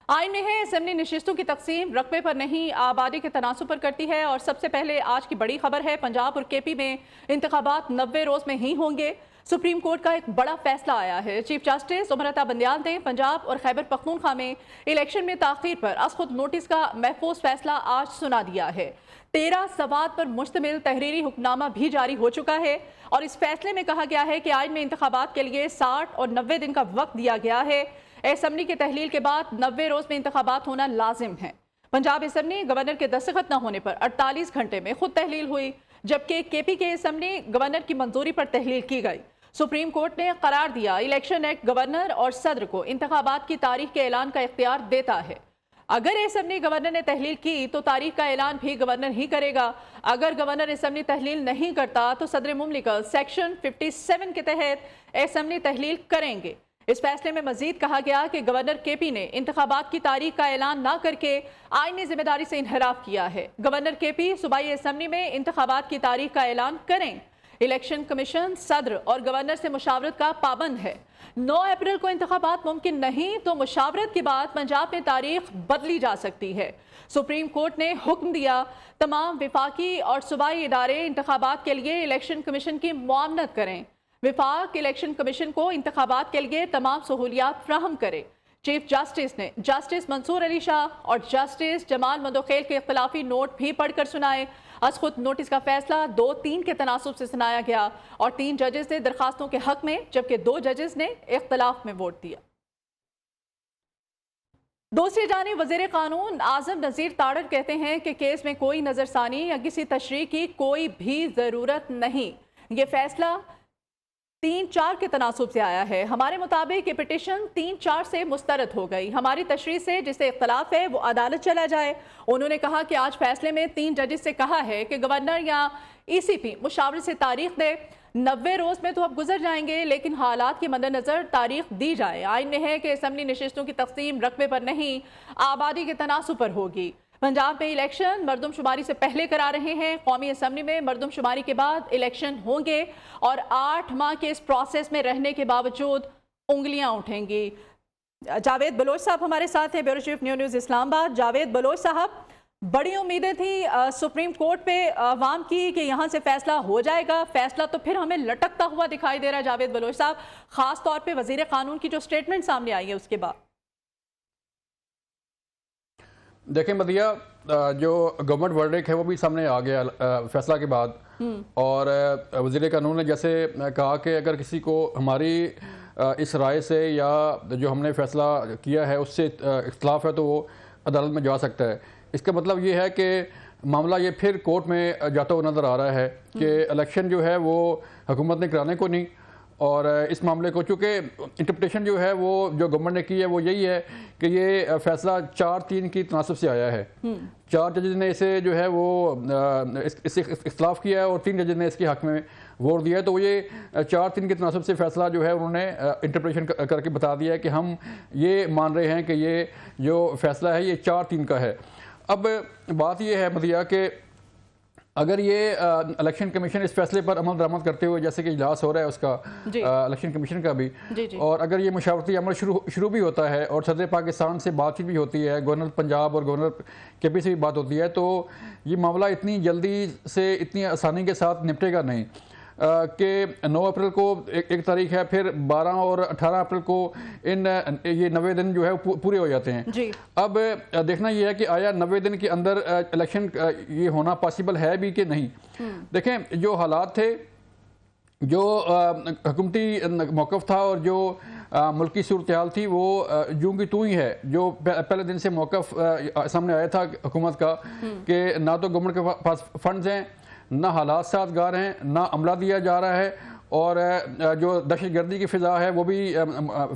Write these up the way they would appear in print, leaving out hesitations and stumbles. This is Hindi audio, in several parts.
आइन में है असम्बली नशिस्तों की तकसीम रकबे पर नहीं आबादी के तनासुब पर करती है। और सबसे पहले आज की बड़ी खबर है, पंजाब और केपी में इंतखाबात 90 रोज में ही होंगे। सुप्रीम कोर्ट का एक बड़ा फैसला आया है। चीफ जस्टिस उमर बंदियाल ने पंजाब और खैबर पख्तूनख्वा में इलेक्शन में ताखीर पर अज खुद नोटिस का महफूज फैसला आज सुना दिया है। 13 सवाल पर मुश्तमिल तहरीरी हुक्मनामा भी जारी हो चुका है और इस फैसले में कहा गया है कि आइन में इंतखाबात के लिए 60 और 90 दिन का वक्त दिया गया है। असम्बली के तहलील के बाद 90 रोज में इंतखाबात होना लाजिम है। पंजाब असम्बली गवर्नर के दस्तखत न होने पर 48 घंटे में खुद तहलील हुई, जबकि केपी के असम्बली गवर्नर की मंजूरी पर तहलील की गई। सुप्रीम कोर्ट ने करार दिया, इलेक्शन एक्ट गवर्नर और सदर को इंतखाबात की तारीख के ऐलान का इख्तियार देता है। अगर असम्बली गवर्नर ने तहलील की तो तारीख का ऐलान भी गवर्नर ही करेगा। अगर गवर्नर असम्बली तहलील नहीं करता तो सदर मुमलिकत सेक्शन 57 के तहत असम्बली तहलील करेंगे। इस फैसले में मजीद कहा गया कि गवर्नर केपी ने इंतखाबात की तारीख का ऐलान न करके आईनी जिम्मेदारी से इनहराफ किया है। गवर्नर केपी सूबाई असम्बली में इंतखाबात की तारीख का ऐलान करें। इलेक्शन कमीशन सदर और गवर्नर से मुशावरत का पाबंद है। 9 अप्रैल को इंतखाबात मुमकिन नहीं तो मुशावरत के बाद पंजाब में तारीख बदली जा सकती है। सुप्रीम कोर्ट ने हुक्म दिया, तमाम विफाकी और सूबाई इदारे इंतखाबात के लिए इलेक्शन कमीशन की मुआवनत करें। विफाक इलेक्शन कमीशन को इंतखाबात के लिए तमाम सहूलियात फ्राहम करे। चीफ जस्टिस ने जस्टिस मंसूर अली शाह और जस्टिस जमाल मंदोखेल के इख्तलाफी नोट भी पढ़कर सुनाए। आज खुद नोटिस का फैसला 2-3 के तनासुब से सुनाया गया और 3 जजेस ने दरखास्तों के हक में, जबकि 2 जजेस ने इख्तलाफ में वोट दिया। दूसरी जानिब वज़ीर कानून आजम नज़ीर ताड़र कहते हैं कि केस में कोई नजरसानी या किसी तशरीह की कोई भी जरूरत नहीं। ये फैसला 3-4 के तनासुब से आया है। हमारे मुताबिक ये पिटिशन 3-4 से मुस्तरद हो गई। हमारी तशरीह से जिसे इख्तलाफ है वो अदालत चला जाए। उन्होंने कहा कि आज फैसले में 3 जजेस से कहा है कि गवर्नर या ECP मुशावरत से तारीख दे। 90 रोज में तो अब गुजर जाएंगे, लेकिन हालात के मद्देनजर तारीख दी जाए। आइन में है कि असम्बली नशिस्तों की तकसीम रकबे पर नहीं आबादी के तनासुब पर होगी। पंजाब में इलेक्शन मरदमशुमारी से पहले करा रहे हैं। कौमी असम्बली में मरदमशुमारी के बाद इलेक्शन होंगे और 8 माह के इस प्रोसेस में रहने के बावजूद उंगलियां उठेंगी। जावेद बलोच साहब हमारे साथ हैं, bureau chief news Islamabad. Javed Baloch साहब, बड़ी उम्मीदें थी सुप्रीम कोर्ट पे अवाम की कि यहाँ से फैसला हो जाएगा। फैसला तो फिर हमें लटकता हुआ दिखाई दे रहा है। जावेद बलोच साहब, खास तौर पे वजीर कानून की जो स्टेटमेंट सामने आई है उसके बाद। देखें मदिया, जो गवर्नमेंट वर्डिक्ट है वो भी सामने आ गया फैसला के बाद। और वज़ीर कानून ने जैसे कहा कि अगर किसी को हमारी इस राय से या जो हमने फैसला किया है उससे इख्तलाफ है तो वो अदालत में जा सकता है। इसका मतलब ये है कि मामला ये फिर कोर्ट में जाता हुआ नज़र आ रहा है कि इलेक्शन जो है वो हुकूमत ने कराने को नहीं। और इस मामले को चूँकि इंटरप्रिटेशन जो है वो जो गवर्नमेंट ने की है वो यही है कि ये फैसला 4-3 की तनासब से आया है। 4 जजेस ने इसे जो है वो इससे इख्तलाफ किया है और 3 जजेस ने इसके हक में वोट दिया है। तो ये 4-3 के तनासब से फैसला जो है उन्होंने इंटरप्रिटेशन करके बता दिया है कि हम ये मान रहे हैं कि ये जो फैसला है ये 4-3 का है। अब बात ये है मदिया कि अगर ये इलेक्शन कमीशन इस फैसले पर अमल दरामद करते हुए, जैसे कि इजलास हो रहा है उसका इलेक्शन कमीशन का भी, और अगर ये मुशावरती अमल शुरू भी होता है और सदर पाकिस्तान से बातचीत भी होती है, गवर्नर पंजाब और गवर्नर केपी से भी बात होती है, तो ये मामला इतनी जल्दी से इतनी आसानी के साथ निपटेगा नहीं कि 9 अप्रैल को एक तारीख है, फिर 12 और 18 अप्रैल को ये 90 दिन जो है पूरे हो जाते हैं जी। अब देखना ये है कि आया 90 दिन के अंदर इलेक्शन ये होना पॉसिबल है भी कि नहीं। देखें, जो हालात थे, जो हुकूमती मौक़िफ़ था और जो मुल्की सूरत हाल थी वो यूं की तू ही है। जो पहले दिन से मौक़िफ़ सामने आया था हुकूमत का कि ना तो गवर्नमेंट के पास फंड्स हैं, ना हालात साजगार हैं, ना अमला दिया जा रहा है, और जो दहशतगर्दी की फ़िज़ा है वो भी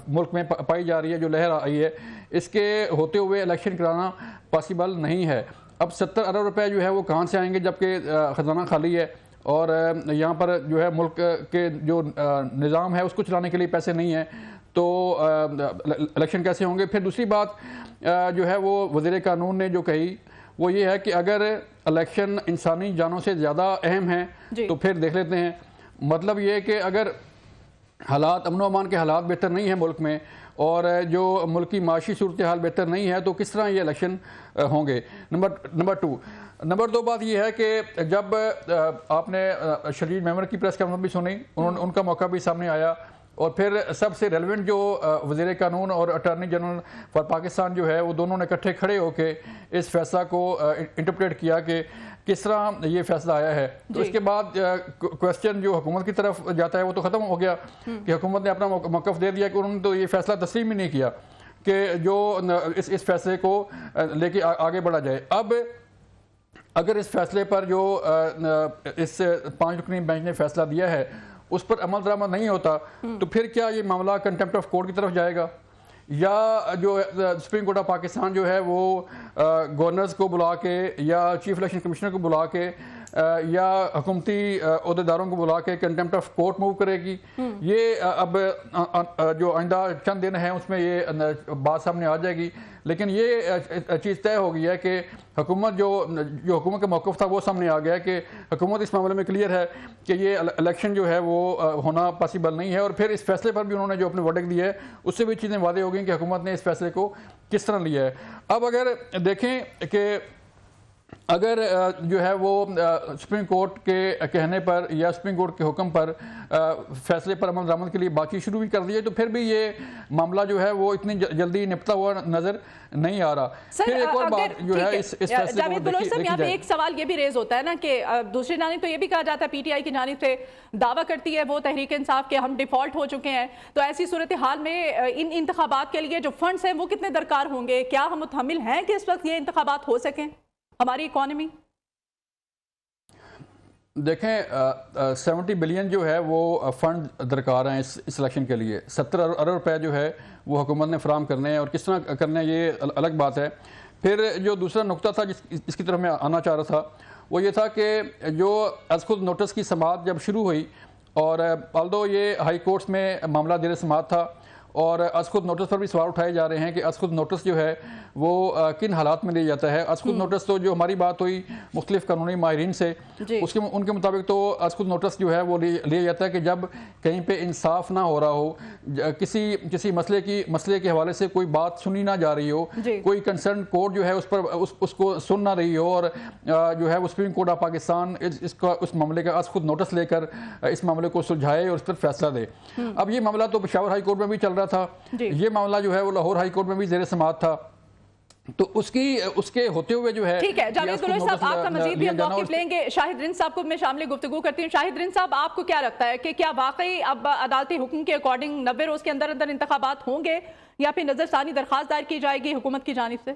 मुल्क में पाई जा रही है, जो लहर आई है, इसके होते हुए इलेक्शन कराना पॉसिबल नहीं है। अब 70 अरब रुपए जो है वो कहाँ से आएंगे जबकि ख़जाना खाली है और यहाँ पर जो है मुल्क के जो निज़ाम है उसको चलाने के लिए पैसे नहीं हैं, तो इलेक्शन कैसे होंगे। फिर दूसरी बात जो है वो वज़ीर कानून ने जो कही वो ये है कि अगर इलेक्शन इंसानी जानों से ज़्यादा अहम है तो फिर देख लेते हैं। मतलब ये है कि अगर हालात अमन व अमान के हालात बेहतर नहीं हैं मुल्क में और जो मुल्क की माशी सूरत हाल बेहतर नहीं है, तो किस तरह ये इलेक्शन होंगे। नंबर 2 बात यह है कि जब आपने शरीफ मेंबर की प्रेस कॉन्फ्रेंस भी सुनी, उनका मौका भी सामने आया, और फिर सबसे रेलेवेंट जो वज़ीर कानून और अटॉर्नी जनरल फॉर पाकिस्तान जो है, वो दोनों ने इकट्ठे खड़े होकर इस फैसला को इंटरप्रेट किया कि किस तरह ये फैसला आया है। तो इसके बाद क्वेश्चन जो हुकूमत की तरफ जाता है वो तो ख़त्म हो गया कि हुकूमत ने अपना मौक़िफ़ दे दिया कि उन्होंने तो ये फैसला तस्लीम ही नहीं किया कि जो इस फैसले को लेके आगे बढ़ा जाए। अब अगर इस फैसले पर जो इस 5 रुकनी बेंच ने फैसला दिया है उस पर अमल दरामद नहीं होता, तो फिर क्या ये मामला कंटेम्प्ट ऑफ कोर्ट की तरफ जाएगा, या जो सुप्रीम कोर्ट ऑफ पाकिस्तान जो है वो गवर्नर्स को बुला के या चीफ इलेक्शन कमिश्नर को बुला के या हुकूमती अहदेदारों को बुला के कंटेम्प्ट ऑफ कोर्ट मूव करेगी। ये अब जो आइंदा चंद दिन हैं उसमें ये बात सामने आ जाएगी। लेकिन ये चीज़ तय हो गई है कि हुकूमत जो हुकूमत का मौक़िफ़ था वो सामने आ गया कि हुकूमत इस मामले में क्लियर है कि ये इलेक्शन जो है वो होना पॉसिबल नहीं है। और फिर इस फैसले पर भी उन्होंने जो अपने वर्डिक्ट दिया है उससे भी चीज़ें वादे हो गई कि हुकूमत ने इस फैसले को किस तरह लिया है। अब अगर देखें कि अगर जो है वो सुप्रीम कोर्ट के कहने पर या सुप्रीम कोर्ट के हुक्म पर फैसले पर अमल दरामद के लिए बातचीत शुरू भी कर दी है, तो फिर भी ये मामला जो है वो इतनी जल्दी निपटा हुआ नजर नहीं आ रहा। फिर एक और बात जो है इस फैसले को यहाँ पे एक सवाल ये भी रेज होता है ना कि दूसरी जानिब तो ये भी कहा जाता है, पीटीआई की जानिब से दावा करती है वो तहरीक इंसाफ के हम डिफॉल्ट हो चुके हैं, तो ऐसी सूरत हाल में इन इंतखाबात के लिए जो फंड्स हैं वो कितने दरकार होंगे? क्या हम मुतहम्मिल हैं कि इस वक्त ये इंतखाबात हो सकें हमारी इकॉनमी? देखें 70 बिलियन जो है वो फंड दरकार हैं इस इलेक्शन के लिए। 70 अरब रुपए जो है वो हुकूमत ने फराम करने हैं, और किस तरह करने हैं ये अलग बात है। फिर जो दूसरा नुक्ता था जिसकी तरफ मैं आना चाह रहा था वो ये था कि जो अज़ खुद नोटिस की समाअत जब शुरू हुई, और ऑल्दो ये हाई कोर्ट्स में मामला ज़ेर समाअत था, और अज़ खुद नोटिस पर भी सवाल उठाए जा रहे हैं कि अज़ खुद नोटिस जो है वो किन हालात में लिया जाता है। अज़ खुद नोटिस तो जो हमारी बात हुई मुख्तलिफ कानूनी माहिरीन से, उनके मुताबिक तो अज़ खुद नोटिस जो है वो लिया जाता है कि जब कहीं पे इंसाफ ना हो रहा हो, किसी मसले के हवाले से कोई बात सुनी ना जा रही हो, कोई कंसर्न कोर्ट जो है उस पर उसको सुन ना रही हो, और जो है वो सुप्रीम कोर्ट ऑफ पाकिस्तान उस मामले का अज़ खुद नोटिस लेकर इस मामले को सुलझाए और उस पर फैसला दे। अब ये मामला तो पेशावर हाई कोर्ट में भी चल रहा था, ये मामला जो है वो लाहौर हाई कोर्ट में भी ज़ेर समाअत था, तो उसके होते हुए जो है। ठीक है जावेद दुलई साहब, आपका मजीद भी हम मौक़िफ़ लेंगे। शाहिद रिंद साहब को मैं शामिल गुफ्तगू करती हूँ। शाहिद रिंद साहब, आपको क्या लगता है कि क्या वाकई अब अदालती हुक्म के अकॉर्डिंग 90 रोज के अंदर अंदर इंतखाबात होंगे, या फिर नजरसानी दरखास्त दायर की जाएगी हुकूमत की जानिब से?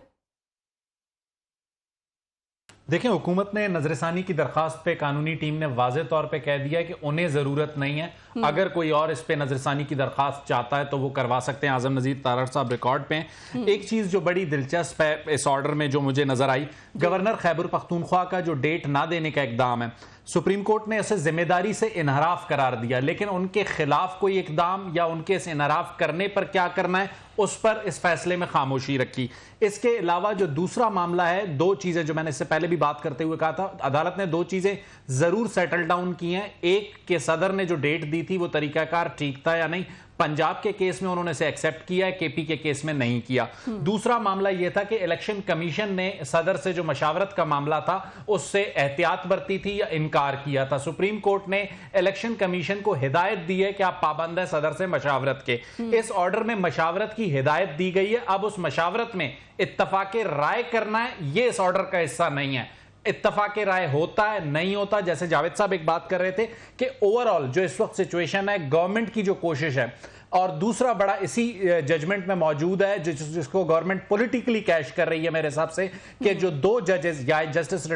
देखिए, हुकूमत ने नजरसानी की दरखास्त पे कानूनी टीम ने वाज़े तौर पे कह दिया है कि उन्हें ज़रूरत नहीं है, अगर कोई और इस पे नजरसानी की दरखास्त चाहता है तो वो करवा सकते हैं। आज़म नज़ीर तारड़ साहब रिकॉर्ड पे हैं। एक चीज़ जो बड़ी दिलचस्प है इस ऑर्डर में जो मुझे नज़र आई, गवर्नर खैबर पख्तूनख्वा का जो डेट ना देने का इकदाम है, सुप्रीम कोर्ट ने इसे जिम्मेदारी से इनहराफ करार दिया, लेकिन उनके खिलाफ कोई इकदाम या उनके इस इनहराफ करने पर क्या करना है उस पर इस फैसले में खामोशी रखी। इसके अलावा जो दूसरा मामला है, 2 चीजें जो मैंने इससे पहले भी बात करते हुए कहा था, अदालत ने 2 चीजें जरूर सेटल डाउन की हैं। एक के सदर ने जो डेट दी थी वो तरीकाकार ठीक था या नहीं, पंजाब के केस में उन्होंने इसे एक्सेप्ट किया है, केपी के केस में नहीं किया। दूसरा मामला यह था कि इलेक्शन कमीशन ने सदर से जो मशावरत का मामला था उससे एहतियात बरती थी या इनकार किया था। सुप्रीम कोर्ट ने इलेक्शन कमीशन को हिदायत दी है कि आप पाबंद है सदर से मशावरत के। इस ऑर्डर में मशावरत की हिदायत दी गई है। अब उस मशावरत में इत्तफाके राय करना है, यह इस ऑर्डर का हिस्सा नहीं है। इत्तफाक राय होता है नहीं होता, जैसे जावेद साहब एक बात कर रहे थे कि ओवरऑल जो इस वक्त सिचुएशन है, गवर्नमेंट की जो कोशिश है, और दूसरा बड़ा इसी जजमेंट में मौजूद है जिसको गवर्नमेंट पॉलिटिकली कैश कर रही है मेरे हिसाब से, कि जो 2 जजेस जस्टिस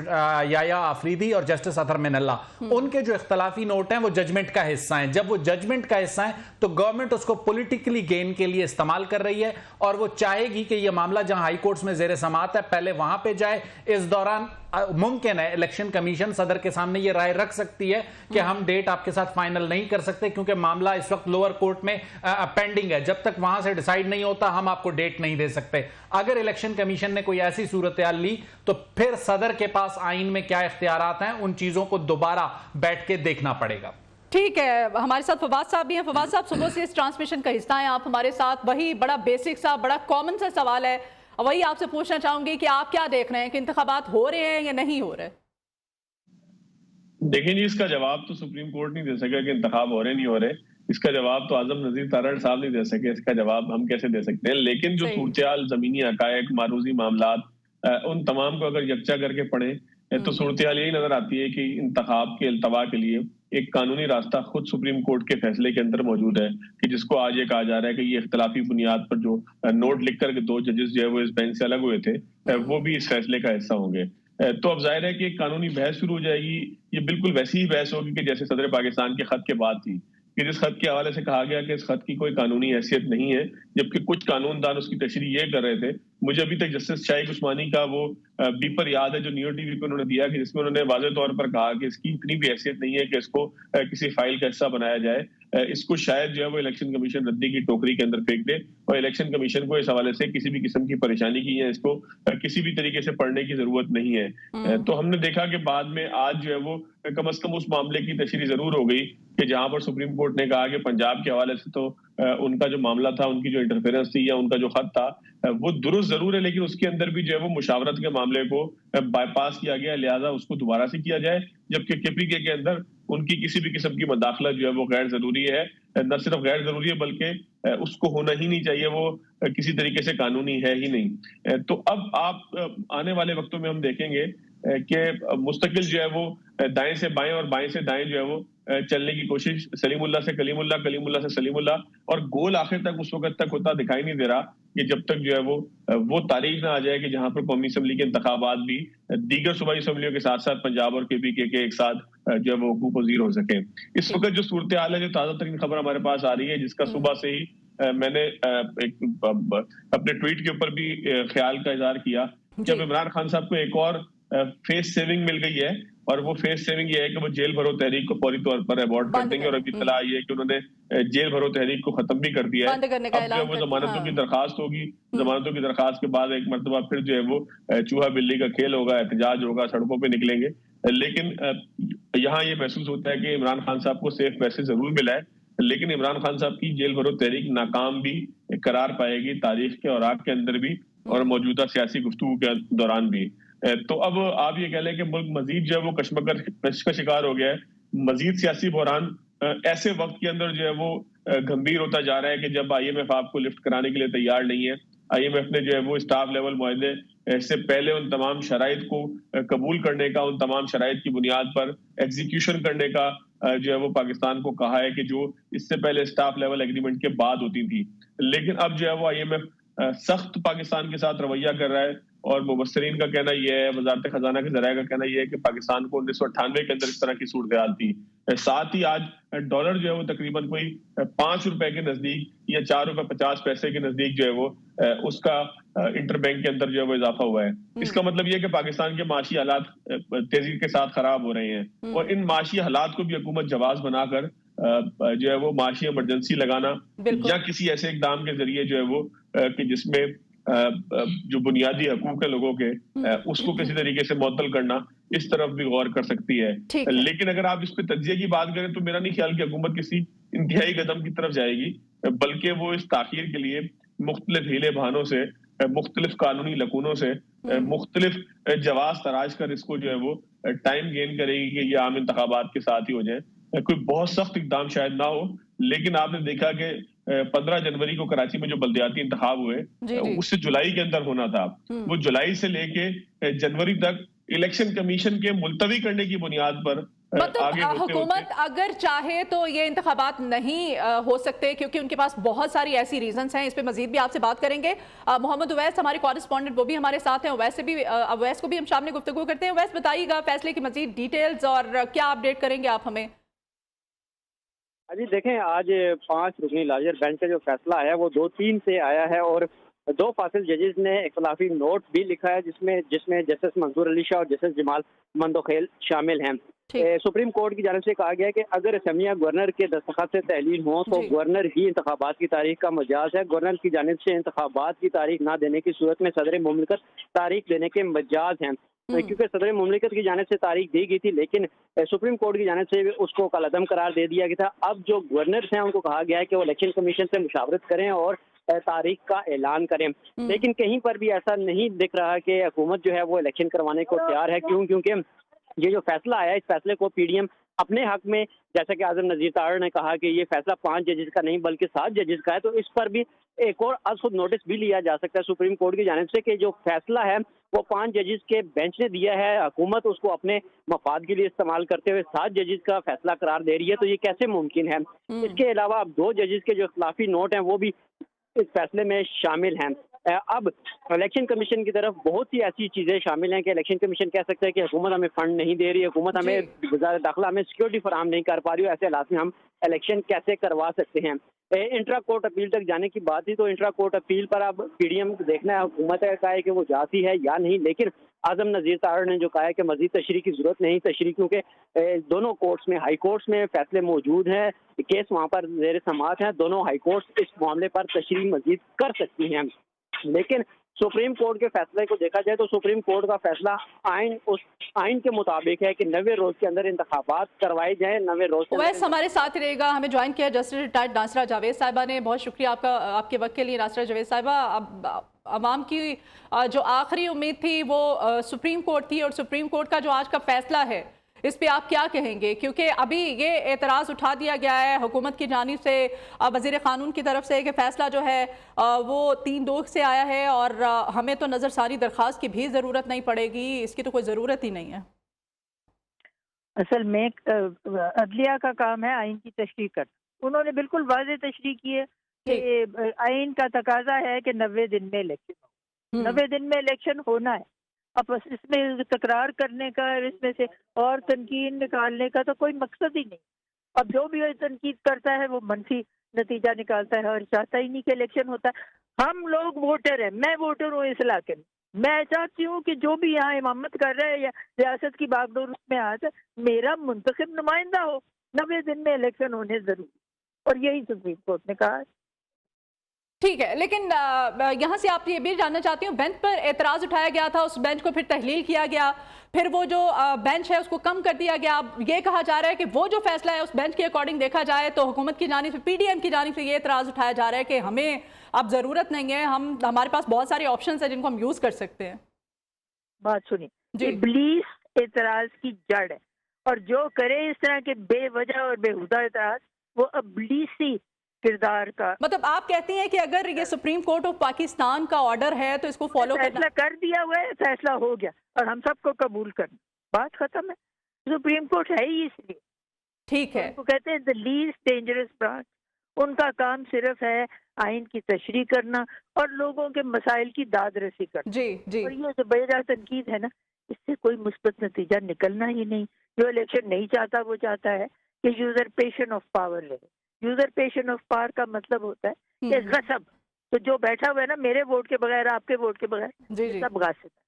याया आफरीदी और जस्टिस अतहर मिनल्ला, उनके जो इख्तलाफी नोट हैं वो जजमेंट का हिस्सा हैं। जब वो जजमेंट का हिस्सा है तो गवर्नमेंट उसको पॉलिटिकली गेन के लिए इस्तेमाल कर रही है, और वो चाहेगी कि यह मामला जहां हाई कोर्ट्स में जेर समाअत है पहले वहां पे जाए। इस दौरान मुमकिन है इलेक्शन कमीशन सदर के सामने ये राय रख सकती है कि हम डेट आपके साथ फाइनल नहीं कर सकते क्योंकि मामला इस वक्त लोअर कोर्ट में पेंडिंग है, जब तक वहां से डिसाइड नहीं होता हम आपको डेट नहीं दे सकते। अगर इलेक्शन कमीशन ने कोई ऐसी सूरत-ए-हाल ली तो फिर सदर के पास आइन में क्या इख्तियारात हैं, उन चीजों को दोबारा बैठ के देखना पड़ेगा। ठीक है, हमारे साथ फवाद साहब भी हैं। फवाद साहब, सुबह से इस ट्रांसमिशन का हिस्सा हैं आप हमारे साथ। वही बड़ा बेसिक सा, बड़ा कॉमन सा सवाल है, वही आपसे पूछना चाहूंगी कि आप क्या देख रहे हैं कि इंतखाबात हो रहे हैं या नहीं हो रहे? देखिए जी, इसका जवाब तो सुप्रीम कोर्ट नहीं दे सका कि इंतखाब हो रहे नहीं हो रहे। इसका जवाब तो आजम नजीर तारड़ साहब नहीं दे सके। इसका जवाब हम कैसे दे सकते हैं? लेकिन जो सही। सूरत-ए-हाल, ज़मीनी हकायक, मारूजी मामलात, उन तमाम को अगर यकजा करके पढ़ें तो सूरत-ए-हाल यही नजर आती है कि इंतखाब के अल्तवा के लिए एक कानूनी रास्ता खुद सुप्रीम कोर्ट के फैसले के अंदर मौजूद है, कि जिसको आज ये कहा जा रहा है कि ये इख्तलाफी बुनियाद पर जो नोट लिख कर के 2 जजेस जो है वो इस बेंच से अलग हुए थे, वो भी इस फैसले का हिस्सा होंगे। तो अब जाहिर है कि एक कानूनी बहस शुरू हो जाएगी। ये बिल्कुल वैसी ही बहस होगी कि जैसे सदर पाकिस्तान के खत के बाद थी, कि जिस खत के हवाले से कहा गया कि इस खत की कोई कानूनी हैसियत नहीं है, जबकि कुछ कानूनदान उसकी तशरीह ये कर रहे थे। मुझे अभी तक जस्टिस शाइक उस्मानी का वो बीपर याद है जो नियो टीवी को उन्होंने दिया, कि जिसमें उन्होंने वाज़ेह तौर पर कहा कि इसकी इतनी भी हैसियत नहीं है कि इसको किसी फाइल का हिस्सा बनाया जाए। इसको शायद जो है वो इलेक्शन कमीशन रद्दी की टोकरी के अंदर फेंक दे, और इलेक्शन कमीशन को इस हवाले से किसी भी किस्म की परेशानी की है, इसको किसी भी तरीके से पढ़ने की जरूरत नहीं है। तो हमने देखा कि बाद में आज जो है वो कम अज कम उस मामले की तशरीह जरूर हो गई कि जहां पर सुप्रीम कोर्ट ने कहा कि पंजाब के हवाले से तो उनका जो मामला था, उनकी जो इंटरफेरेंस थी या उनका जो खत था, वो दुरुस्त जरूर है, लेकिन उसके अंदर भी जो है वो मुशावरत के मामले को बाईपास किया गया, लिहाजा उसको दोबारा से किया जाए। जबकि केपीके के अंदर उनकी किसी भी किस्म की मदाखलत जो है वो गैर जरूरी है। न सिर्फ गैर जरूरी है बल्कि उसको होना ही नहीं चाहिए, वो किसी तरीके से कानूनी है ही नहीं। तो अब आप आने वाले वक्तों में हम देखेंगे कि मुस्तकिल जो है वो दाएं से बाएं और बाएं से दाएं जो है वो चलने की कोशिश, सलीमुल्ला से कलीमुल्ला, कलीमुल्ला से सलीमुल्ला, और गोल आखिर तक उस वक्त तक होता दिखाई नहीं दे रहा कि जब तक जो है वो तारीख ना आ जाए कि जहां पर कौमी असम्बली के इंतखाबात भी दीगर सूबाई असम्बलियों के साथ साथ पंजाब और केपीके के एक साथ जो है वो वकूफ पजीर हो सके। इस वक्त जो सूरत हाल है, जो ताजा तरीन खबर हमारे पास आ रही है, जिसका सुबह से ही मैंने अपने ट्वीट के ऊपर भी ख्याल का इजहार किया, जब इमरान खान साहब को एक और फेस सेविंग मिल गई है, और वो फेस सेविंग ये है कि वो जेल भरो तहरीक को फौरी तौर पर अबॉर्ट कर देंगे, और अभी इत्तला आई है कि उन्होंने जेल भरो तहरीक को खत्म भी कर दिया है। अब जो वो जमानतों की दरखास्त होगी, जमानतों की दरखास्त के बाद एक मरतबा फिर जो है वो चूहा बिल्ली का खेल होगा, एहतजाज होगा, सड़कों पे निकलेंगे। लेकिन यहाँ ये महसूस होता है कि इमरान खान साहब को सेफ पैसे जरूर मिला है, लेकिन इमरान खान साहब की जेल भरो तहरीक नाकाम भी करार पाएगी तारीख के औराक के अंदर भी, और मौजूदा सियासी गुफ्तगू के दौरान भी। तो अब आप ये कह लें कि मुल्क मजीद जो है वो कश्मकश का शिकार हो गया है। मजीद सियासी बहरान ऐसे वक्त के अंदर जो है वो गंभीर होता जा रहा है कि जब IMF आपको लिफ्ट कराने के लिए तैयार नहीं है। IMF ने जो है वो स्टाफ लेवल मुआहदे से पहले उन तमाम शराइत को कबूल करने का, उन तमाम शराइत की बुनियाद पर एग्जीक्यूशन करने का जो है वो पाकिस्तान को कहा है कि जो इससे पहले स्टाफ लेवल एग्रीमेंट के बाद होती थी। लेकिन अब जो है वो IMF सख्त पाकिस्तान के साथ रवैया कर रहा है, और मुबस्सरीन का कहना यह है, वजारत खजाना के जराये का कहना यह है कि पाकिस्तान को 1998 के अंदर इस तरह की सूरत हाल थी। साथ ही आज डॉलर जो है वो तकरीबन कोई 5 रुपए के नजदीक या 4 रुपए 50 पैसे के नजदीक जो है वो उसका इंटरबैंक के अंदर जो है वो इजाफा हुआ है। इसका मतलब यह है कि पाकिस्तान के माशी हालात तेजी के साथ खराब हो रहे हैं, और इन माशी हालात को भी हुकूमत जवाब बनाकर जो है वो माशी इमरजेंसी लगाना, या किसी ऐसे इकदाम के जरिए जो है वो कि जिसमें जो बुनियादी हकूक है लोगों के, उसको किसी तरीके से मुअत्तल करना, इस तरफ भी गौर कर सकती है। लेकिन अगर आप इस पे तज्जिए की बात करें तो मेरा नहीं ख्याल कि हुकूमत किसी इंतहाई कदम की तरफ जाएगी, बल्कि वो इस ताखीर के लिए मुख्तलिफ हीले बहानों से, मुख्तलिफ कानूनी लकूनों से, मुख्तलिफ जवाब तराश कर इसको जो है वो टाइम गेन करेगी कि ये आम इंतखाबात के साथ ही हो जाए। कोई बहुत सख्त इकदाम शायद ना हो, लेकिन आपने देखा कि 15 जनवरी को कराची में जो बल्दियाती इंतखाब हुए, उससे जुलाई के अंदर होना था। वो जुलाई से लेके जनवरी तक इलेक्शन कमीशन के मुलतवी करने की बुनियाद पर मतलब हुकूमत अगर चाहे तो ये इंतखाबात नहीं हो सकते, क्योंकि उनके पास बहुत सारी ऐसी रीजंस हैं। इस पे मजीद भी आपसे बात करेंगे। मोहम्मद उवैस हमारे कॉरेस्पॉन्डेंट, वो भी हमारे साथ हैं। उवैस को भी हम सामने गुफ्तगू करते हैं। उवैस, बताइएगा फैसले की मजीद डिटेल्स और क्या अपडेट करेंगे आप हमें? अभी देखें, आज 5 रुकनी लार्जर बेंच का जो फैसला आया वो 2-3 से आया है, और 2 फासिल जजेस ने इख्तलाफी नोट भी लिखा है, जिसमें जस्टिस मंसूर अली शाह और जस्टिस जमाल मंदोखेल शामिल हैं। सुप्रीम कोर्ट की जानिब से कहा गया है कि अगर असम्बलियां गवर्नर के दस्तखत से तहलील हों तो गवर्नर ही इंतखाबात की तारीख का मजाज है। गवर्नर की जानिब से इंतखाबात की तारीख ना देने की सूरत में सदर मुमलिकत तारीख देने के मजाज हैं। क्योंकि सदर मुमलिकत की जानिब से तारीख दी गई थी, लेकिन सुप्रीम कोर्ट की जानिब से उसको कलअदम करार दे दिया गया था। अब जो गवर्नर्स हैं उनको कहा गया है कि वो इलेक्शन कमीशन से मुशावरत करें और तारीख का ऐलान करें, लेकिन कहीं पर भी ऐसा नहीं दिख रहा कि हुकूमत जो है वो इलेक्शन करवाने को तैयार है। क्योंकि ये जो फैसला आया, इस फैसले को पीडीएम अपने हक में, जैसा कि आजम नजीर तारड़ ने कहा कि ये फैसला 5 जजेस का नहीं बल्कि 7 जजेस का है, तो इस पर भी एक और आज खुद नोटिस भी लिया जा सकता है सुप्रीम कोर्ट की जानिब से कि जो फैसला है वो 5 जजेस के बेंच ने दिया है, हुकूमत उसको अपने मफाद के लिए इस्तेमाल करते हुए 7 जजेस का फैसला करार दे रही है, तो ये कैसे मुमकिन है। इसके अलावा अब 2 जजेस के जो इख्तिलाफी नोट हैं वो भी इस फैसले में शामिल हैं। अब इलेक्शन कमीशन की तरफ बहुत सी ऐसी चीजें शामिल हैं कि इलेक्शन कमीशन कह सकता है कि हुकूमत हमें फंड नहीं दे रही है, हुकूमत हमें वज़ारत दाखिला हमें सिक्योरिटी फराहम नहीं कर पा रही है, ऐसे हालात में हम इलेक्शन कैसे करवा सकते हैं। इंट्रा कोर्ट अपील तक जाने की बात थी, तो इंट्रा कोर्ट अपील पर अब पीडीएम को देखना है हुकूमत का है कि वो जाती है या नहीं, लेकिन आजम नजीर तारड़ ने जो कहा है कि मजीद तशरीह की जरूरत नहीं, तशरीह क्योंकि दोनों कोर्ट्स में, हाई कोर्ट्स में फैसले मौजूद हैं, केस वहाँ पर ज़ेर समाअत हैं, दोनों हाई कोर्ट्स इस मामले पर तशरीह मजीद कर सकती हैं। लेकिन सुप्रीम कोर्ट के फैसले को देखा जाए तो सुप्रीम कोर्ट का फैसला उस आइन के मुताबिक है कि 90 रोज के अंदर इंतखाबात करवाए जाए। 90 रोज वैसे हमारे साथ रहेगा, हमें ज्वाइन किया जस्टिस रिटायर्ड नासरा जावेद साहिबा ने। बहुत शुक्रिया आपका, आपके वक्त के लिए नासरा जावेद साहिबा। अब अवाम की जो आखिरी उम्मीद थी वो सुप्रीम कोर्ट थी, और सुप्रीम कोर्ट का जो आज का फैसला है इस पे आप क्या कहेंगे? क्योंकि अभी ये एतराज़ उठा दिया गया है हुकूमत की जानिब से, वज़ीर क़ानून की तरफ से, कि फ़ैसला जो है वो 3-2 से आया है और हमें तो नज़रसानी दरख्वास्त की भी ज़रूरत नहीं पड़ेगी, इसकी तो कोई ज़रूरत ही नहीं है। असल में अदलिया का काम है आइन की तशरीह करना। उन्होंने बिल्कुल वाज़ेह तशरीह की है कि आइन का तकाजा है कि 90 दिन में इलेक्शन हो, 90 दिन में इलेक्शन होना है। अब इसमें तकरार करने का, इसमें से और तनकीद निकालने का तो कोई मकसद ही नहीं। अब जो भी तनकीद करता है वो मनफी नतीजा निकालता है और चाहता ही नहीं कि इलेक्शन होता है। हम लोग वोटर हैं, मैं वोटर हूँ इस इलाके में, मैं चाहती हूँ कि जो भी यहाँ इमामत कर रहे हैं या रियासत की बागडोर उसमें आ जाए, मेरा मुंतखब नुमाइंदा हो। 90 दिन में इलेक्शन होने जरूरी, और यही सुप्रीम कोर्ट ने कहा है। ठीक है, लेकिन यहाँ से आप ये भी जानना चाहती हूँ, बेंच पर एतराज़ उठाया गया था, उस बेंच को फिर तहलील किया गया, फिर वो जो बेंच है उसको कम कर दिया गया। अब ये कहा जा रहा है कि वो जो फैसला है उस बेंच के अकॉर्डिंग देखा जाए तो हुकूमत की जानिब से, पीडीएम की जानिब से ये एतराज़ उठाया जा रहा है कि हमें अब ज़रूरत नहीं है, हमारे पास बहुत सारे ऑप्शन है जिनको हम यूज़ कर सकते हैं। बात सुनिए, इब्लीस एतराज़ की जड़ है, और जो करे इस तरह के बेवजह और बेहुदा एतराज़ वो इब्लीसी किरदार का। मतलब आप कहती हैं कि अगर ये सुप्रीम कोर्ट ऑफ पाकिस्तान का ऑर्डर है तो इसको फॉलो करना, फैसला कर दिया हुआ है, फैसला हो गया और हम सबको कबूल करना, बात खत्म है। सुप्रीम कोर्ट है ही इसलिए, ठीक है, उनको कहते हैं द लीस्ट डेंजरस ब्रांच। उनका काम सिर्फ है आइन की तशरीह करना और लोगों के मसाइल की दाद रसी करना। जी जी। और ये जो बेजा तनकीद है ना, इससे कोई मुस्बत नतीजा निकलना ही नहीं। जो इलेक्शन नहीं चाहता वो चाहता है कि यूजरपेशन ऑफ पावर ले। यूजरपेशन ऑफ पावर का मतलब होता है कि गसब। तो जो बैठा हुआ है ना, मेरे वोट के बगैर, आपके वोट के बगैर, सब गासिब है।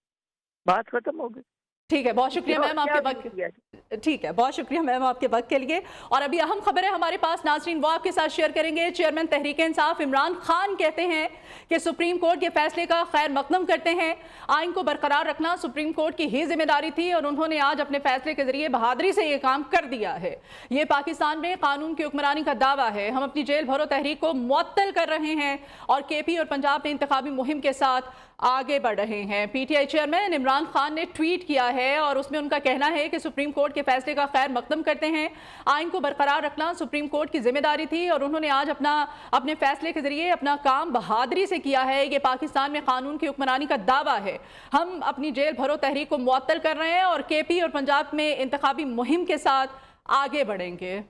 बात खत्म हो गई। ठीक है, बहुत शुक्रिया मैम आपके वक्त, ठीक है, बहुत शुक्रिया मैम आपके वक्त के लिए। और अभी अहम खबर है हमारे पास नाज़रीन, वो आपके साथ शेयर करेंगे। चेयरमैन तहरीक इंसाफ इमरान खान कहते हैं कि सुप्रीम कोर्ट के फैसले का खैर मकदम करते हैं। आइन को बरकरार रखना सुप्रीम कोर्ट की ही जिम्मेदारी थी और उन्होंने आज अपने फैसले के जरिए बहादुरी से ये काम कर दिया है। ये पाकिस्तान में कानून की हुक्मरानी का दावा है। हम अपनी जेल भरो तहरीक को मुअत्तल कर रहे हैं और केपी और पंजाब में इंतखाबी मुहिम के साथ आगे बढ़ रहे हैं। पीटीआई चेयरमैन इमरान खान ने ट्वीट किया है और उसमें उनका कहना है कि सुप्रीम कोर्ट के फैसले का खैर मकदम करते हैं। आइन को बरकरार रखना सुप्रीम कोर्ट की जिम्मेदारी थी और उन्होंने आज अपने फैसले के जरिए अपना काम बहादुरी से किया है। ये पाकिस्तान में कानून की हुक्मरानी का दावा है। हम अपनी जेल भरो तहरीक को मुअत्तल कर रहे हैं और केपी और पंजाब में इंतखाबी मुहिम के साथ आगे बढ़ेंगे।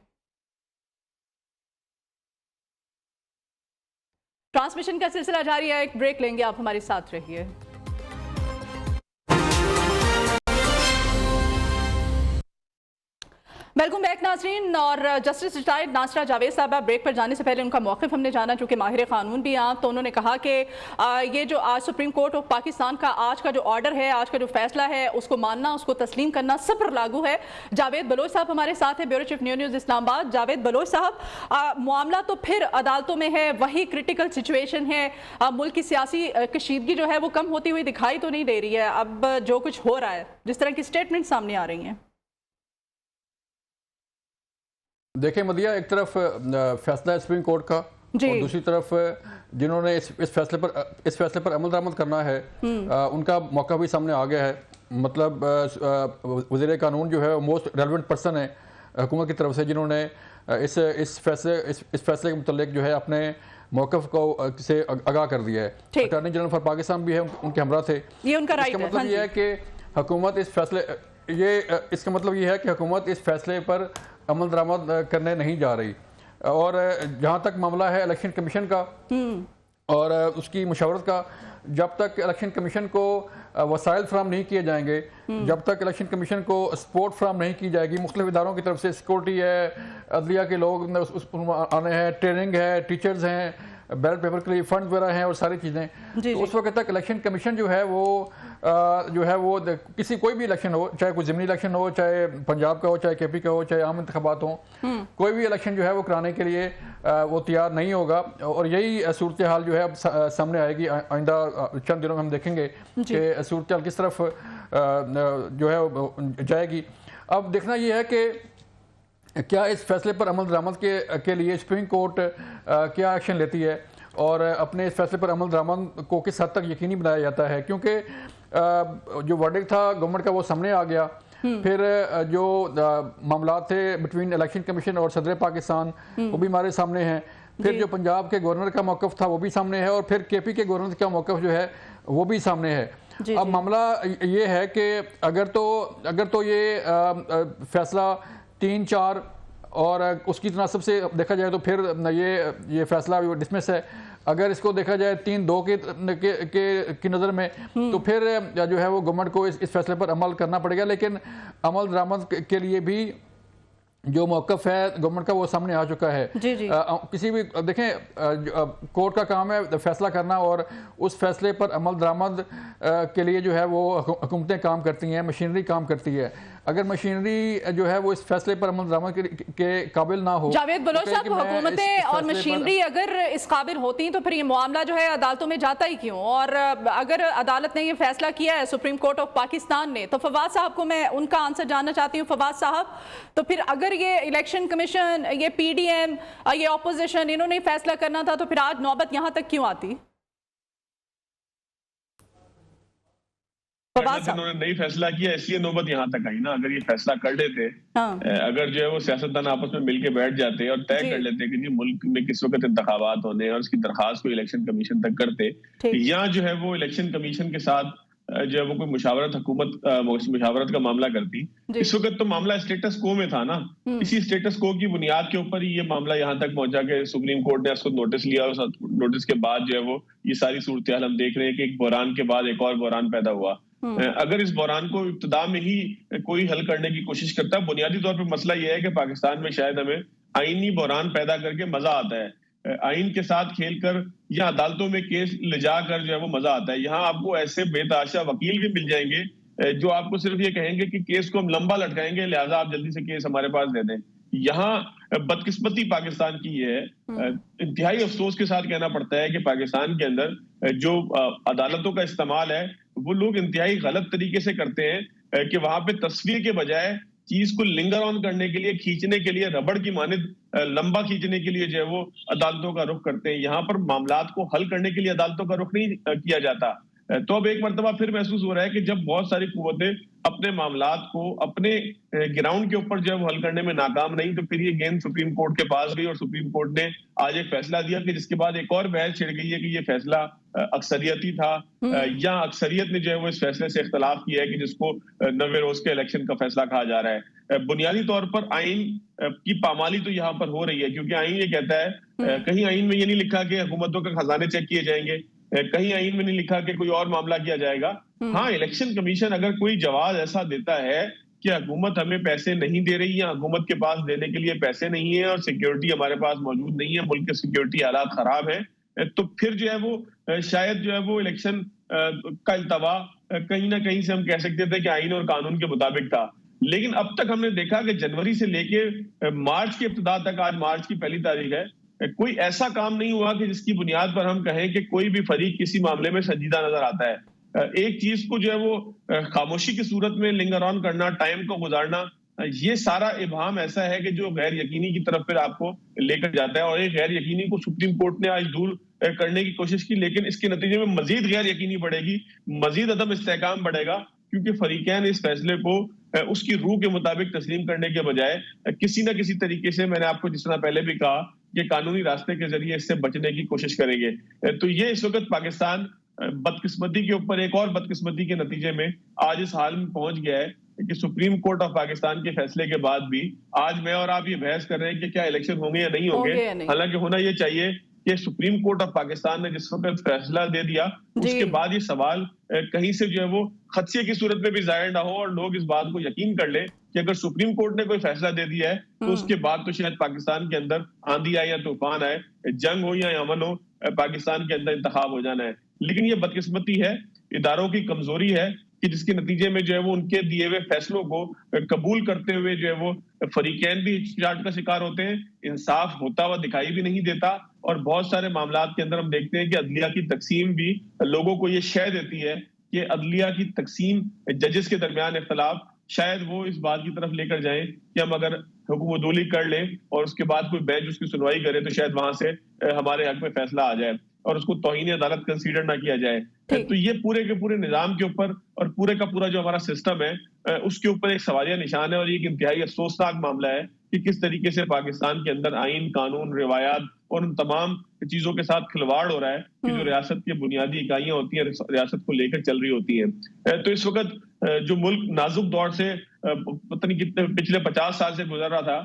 ट्रांसमिशन का सिलसिला जारी है, एक ब्रेक लेंगे, आप हमारे साथ रहिए। वेलकम बैक नाजरीन। और जस्टिस रिटायर्ड नासरा जावेद साहबा, ब्रेक पर जाने से पहले उनका मौक़िफ़ हमने जाना, चूँकि माहिर कानून भी हैं, तो उन्होंने कहा कि ये जो आज सुप्रीम कोर्ट ऑफ पाकिस्तान का आज का जो ऑर्डर है, आज का जो फैसला है, उसको मानना, उसको तस्लीम करना सब पर लागू है। जावेद बलोच साहब हमारे साथ हैं, bureau chief news Islamabad. Javed Baloch साहब, मामला तो फिर अदालतों में है, वही क्रिटिकल सिचुएशन है, मुल्क की सियासी कशीदगी जो है वो कम होती हुई दिखाई तो नहीं दे रही है। अब जो कुछ हो रहा है, जिस तरह की स्टेटमेंट सामने आ रही हैं। देखिए मदिया, एक तरफ फैसला है सुप्रीम कोर्ट का और दूसरी तरफ जिन्होंने इस फैसले पर अमल दरामद करना है उनका मौका भी सामने आ गया है। मतलब वज़ीर कानून जो है मोस्ट रेलेवेंट पर्सन है हुकूमत की तरफ से, जिन्होंने इस फैसले के मुतल्लिक जो है अपने मौक़िफ़ को से आगाह कर दिया है। अटॉर्नी जनरल फॉर पाकिस्तान भी है, उनके हमरा थे। ये उनका राइट है। मतलब ये है कि हुकूमत इसका मतलब ये है कि हुकूमत इस फैसले पर अमल दरामद करने नहीं जा रही। और जहाँ तक मामला है इलेक्शन कमीशन का और उसकी मुशावरत का, जब तक इलेक्शन कमीशन को वसाइल फ्राहम नहीं किए जाएंगे, जब तक इलेक्शन कमीशन को सपोर्ट फ्राहम नहीं की जाएगी, मुख्तलिफ इदारों की तरफ से सिक्योरिटी है, अदलिया के लोग आने हैं, ट्रेनिंग है, टीचर्स हैं, बैलेट पेपर के लिए फंड वगैरह हैं और सारी चीज़ें, तो उस वक्त तक इलेक्शन कमीशन जो है वो किसी कोई भी इलेक्शन हो, चाहे कोई ज़मीनी इलेक्शन हो, चाहे पंजाब का हो, चाहे केपी का हो, चाहे आम इंतखाबात हो, कोई भी इलेक्शन जो है वो कराने के लिए वो तैयार नहीं होगा। और यही सूरत हाल जो है अब सामने आएगी। आइंदा चंद दिनों में हम देखेंगे कि सूरत हाल किस तरफ जो है जाएगी। अब देखना ये है कि क्या इस फैसले पर अमल दरामद के लिए सुप्रीम कोर्ट क्या एक्शन लेती है और अपने इस फैसले पर अमल दरामद को किस हद तक यकीनी बनाया जाता है, क्योंकि जो वर्डिक्ट था गवर्नमेंट का वो सामने आ गया। फिर जो मामला थे बिटवीन इलेक्शन कमीशन और सदर पाकिस्तान वो भी हमारे सामने हैं। फिर जो पंजाब के गवर्नर का मौक़िफ़ था वो भी सामने है और फिर केपी के गवर्नर का मौक़िफ़ जो है वो भी सामने है। अब मामला ये है कि अगर तो ये फैसला 3-4 और उसकी तनासब से देखा जाए तो फिर ये फैसला डिसमिस है। अगर इसको देखा जाए 3-2 की नज़र में तो फिर जो है वो गवर्नमेंट को इस फैसले पर अमल करना पड़ेगा। लेकिन अमल दरामद के लिए भी जो मौक़िफ़ है गवर्नमेंट का वो सामने आ चुका है। किसी भी देखें कोर्ट का काम है फैसला करना और उस फैसले पर अमल दरामद के लिए जो है वो हुकूमतें काम करती हैं, मशीनरी काम करती है। अगर मशीनरी जो है वो इस फैसले पर अमल दरामद के काबिल ना हो, जावेद बलोच साहब, हुकूमतें और मशीनरी अगर इस काबिल होती तो फिर ये मामला जो है अदालतों में जाता ही क्यों? और अगर अदालत ने ये फैसला किया है सुप्रीम कोर्ट ऑफ पाकिस्तान ने, तो फवाद साहब को मैं उनका आंसर जानना चाहती हूँ। फवाद साहब, तो फिर अगर ये इलेक्शन कमीशन, ये PDM, ये ऑपोजिशन, इन्होंने फैसला करना था तो फिर आज नौबत यहाँ तक क्यों आती? उन्होंने नहीं फैसला किया इसलिए नौबत यहाँ तक आई ना। अगर ये फैसला कर लेते, अगर जो है वो सियासतदान आपस में मिलके बैठ जाते और तय कर लेते कि जी मुल्क में किस वक्त इंतखाबात होने और उसकी दरखास्त को इलेक्शन कमीशन तक करते, या जो है वो इलेक्शन कमीशन के साथ जो है वो कोई मुशावरत का मामला करती। इस वक्त तो मामला स्टेटस को में था ना। इसी स्टेटस को की बुनियाद के ऊपर ही ये मामला यहाँ तक पहुंचा कि सुप्रीम कोर्ट ने उसको नोटिस लिया और नोटिस के बाद जो है वो ये सारी सूरत हाल हम देख रहे हैं कि एक बहरान के बाद एक और बहरान पैदा हुआ। अगर इस बहरान को इब्तिदा में ही कोई हल करने की कोशिश करता है, बुनियादी तौर पर मसला यह है कि पाकिस्तान में शायद हमें आईनी बहरान पैदा करके मजा आता है, आइन के साथ खेलकर या अदालतों में केस ले जाकर जो है वो मजा आता है। यहाँ आपको ऐसे बेतहाशा वकील भी मिल जाएंगे जो आपको सिर्फ ये कहेंगे कि केस को हम लंबा लटकाएंगे, लिहाजा आप जल्दी से केस हमारे पास दे दें। यहाँ बदकिस्मती पाकिस्तान की ये है, इंतहाई अफसोस के साथ कहना पड़ता है कि पाकिस्तान के अंदर जो अदालतों का इस्तेमाल है वो लोग इंतहाई गलत तरीके से करते हैं कि वहां पे तस्वीर के बजाय चीज को लिंगर ऑन करने के लिए, खींचने के लिए, रबड़ की मानिद लंबा खींचने के लिए जो है वो अदालतों का रुख करते हैं। यहाँ पर मामलात को हल करने के लिए अदालतों का रुख नहीं किया जाता। तो अब एक मरतबा फिर महसूस हो रहा है कि जब बहुत सारी कुव्वतें अपने मामलात को अपने ग्राउंड के ऊपर जो है वो हल करने में नाकाम नहीं, तो फिर ये गेंद सुप्रीम कोर्ट के पास गई और सुप्रीम कोर्ट ने आज एक फैसला दिया कि जिसके बाद एक और बहस छिड़ गई है कि ये फैसला अक्सरियती था या अक्सरियत ने जो है वो इस फैसले से इख्तलाफ किया है कि जिसको 90 रोज के इलेक्शन का फैसला कहा जा रहा है। बुनियादी तौर पर आइन की पामाली तो यहाँ पर हो रही है, क्योंकि आइन ये कहता है, कहीं आइन में ये नहीं लिखा कि हुकूमतों के खजाने चेक किए जाएंगे, कहीं आइन में नहीं लिखा कि कोई और मामला किया जाएगा। हाँ, इलेक्शन कमीशन अगर कोई जवाब ऐसा देता है कि हुकूमत हमें पैसे नहीं दे रही है, हुकूमत के पास देने के लिए पैसे नहीं है और सिक्योरिटी हमारे पास मौजूद नहीं है, मुल्क के सिक्योरिटी हालात खराब है, तो फिर जो है वो शायद जो है वो इलेक्शन का इल्तवा कहीं ना कहीं से हम कह सकते थे कि आईन और कानून के मुताबिक था। लेकिन अब तक हमने देखा कि जनवरी से लेके मार्च की इब्तिदा तक, आज मार्च की 1 तारीख है, कोई ऐसा काम नहीं हुआ कि जिसकी बुनियाद पर हम कहें कि कोई भी फरीक किसी मामले में संजीदा नजर आता है। एक चीज को जो है वो खामोशी की सूरत में लिंगर ऑन करना, टाइम को गुजारना, ये सारा इबाम ऐसा है कि जो गैर यकीनी की तरफ फिर आपको लेकर जाता है। और एक गैर यकीनी को सुप्रीम कोर्ट ने आज दूर करने की कोशिश की, लेकिन इसके नतीजे में मजीद गैर यकीनी बढ़ेगी, मजीद अदम इस्तेहकाम बढ़ेगा, क्योंकि फरीकैन इस फैसले को उसकी रूह के मुताबिक तस्लीम करने के बजाय किसी न किसी तरीके से, मैंने आपको जिस तरह पहले भी कहा, कि कानूनी रास्ते के जरिए इससे बचने की कोशिश करेंगे। तो ये इस वक्त पाकिस्तान बदकिस्मती के ऊपर एक और बदकिस्मती के नतीजे में आज इस हाल में पहुंच गया है कि सुप्रीम कोर्ट ऑफ पाकिस्तान के फैसले के बाद भी आज मैं और आप ये बहस कर रहे हैं कि क्या इलेक्शन होंगे या नहीं होंगे। हालांकि होना ये चाहिए कि सुप्रीम कोर्ट ऑफ पाकिस्तान ने जिस वक्त फैसला दे दिया, उसके बाद ये सवाल कहीं से जो है वो खदशे की सूरत में भी जाहिर ना हो और लोग इस बात को यकीन कर ले कि अगर सुप्रीम कोर्ट ने कोई फैसला दे दिया है तो उसके बाद तो शायद पाकिस्तान के अंदर आंधी आए या तूफान आए, जंग हो या अमन हो, पाकिस्तान के अंदर इंतखाब हो जाना है। लेकिन ये बदकिस्मती है, इदारों की कमजोरी है कि जिसके नतीजे में जो है वो उनके दिए हुए फैसलों को कबूल करते हुए जो है वो फरीकैन भी हिचकिचाहट का शिकार होते हैं, इंसाफ होता हुआ दिखाई भी नहीं देता। और बहुत सारे मामलात के अंदर हम देखते हैं कि अदलिया की तकसीम भी लोगों को ये शय देती है कि अदलिया की तकसीम, जजेस के दरमियान इख्तलाफ, शायद वो इस बात की तरफ लेकर जाएं कि हम अगर हुकूमतदौली कर लें और उसके बाद कोई बेंच उसकी सुनवाई करे तो शायद वहां से हमारे हक में फैसला आ जाए और उसको तौहीन अदालत कंसीडर ना किया जाए। तो ये पूरे के पूरे निजाम के ऊपर और पूरे का पूरा जो हमारा सिस्टम है उसके ऊपर एक सवालिया निशान है और ये एक इंतहाई अफसोसनाक मामला है कि किस तरीके से पाकिस्तान के अंदर आइन, कानून, रिवायात और उन तमाम चीजों के साथ खिलवाड़ हो रहा है कि जो रियासत की बुनियादी इकाइयां होती हैं रियासत को लेकर चल रही होती हैं। तो इस वक्त जो मुल्क नाजुक दौर से पता नहीं कितने पिछले 50 साल से गुजर रहा था,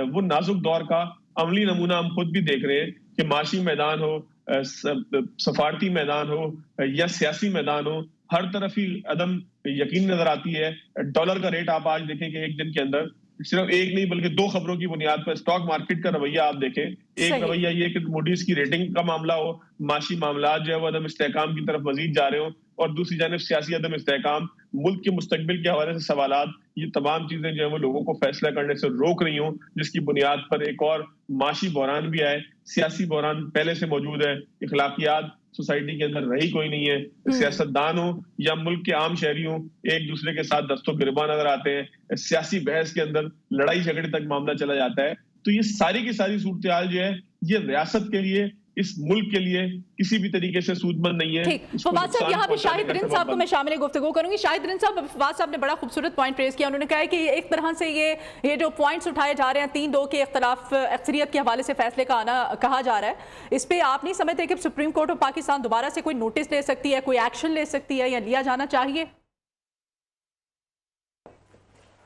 वो नाजुक दौर का अमली नमूना हम खुद भी देख रहे हैं कि माशी मैदान हो, सफारती मैदान हो या सियासी मैदान हो, हर तरफ ही अदम यकीन नजर आती है। डॉलर का रेट आप आज देखें कि एक दिन के अंदर सिर्फ एक नहीं बल्कि 2 खबरों की बुनियाद पर स्टॉक मार्केट का रवैया आप देखें। एक रवैया ये कि मूडीज की रेटिंग का मामला हो, माशी मामला जो है वो अदम इस्तेहकाम की तरफ मजीद जा रहे हो, और दूसरी जानिब सियासी अदम इस्तेहकाम, मुल्क के मुस्तकबिल के हवाले से सवालात, ये तमाम चीजें जो है वो लोगों को फैसला करने से रोक रही हूँ, जिसकी बुनियाद पर एक और माशी बहरान भी आए। सियासी बहरान पहले से मौजूद है, इखलाकियात सोसाइटी के अंदर रही कोई नहीं है, सियासतदान हो या मुल्क के आम शहरी हो, एक दूसरे के साथ दस्तों गिरबान नजर आते हैं, सियासी बहस के अंदर लड़ाई झगड़े तक मामला चला जाता है। तो ये सारी की सारी सूरत हाल जो है ये रियासत के लिए, इस मुल्क के लिए किसी भी तरीके से सूदमंद नहीं है। ठीक, फवाद साहब, यहाँ पे शाहिद रिंद साहब को मैं शामिल गुफ्तगू करूंगी। शाहिद रिंद साहब, फवाद साहब ने बड़ा खूबसूरत पॉइंट रेज किया। उन्होंने कहा कि एक तरह से ये जो पॉइंट्स उठाए जा रहे हैं, 3-2 के इख्तलाफ अक्सरियत के हवाले से फैसले का आना कहा जा रहा है, इस पे आप नहीं समझते कि सुप्रीम कोर्ट ऑफ पाकिस्तान दोबारा से कोई नोटिस ले सकती है, कोई एक्शन ले सकती है या लिया जाना चाहिए?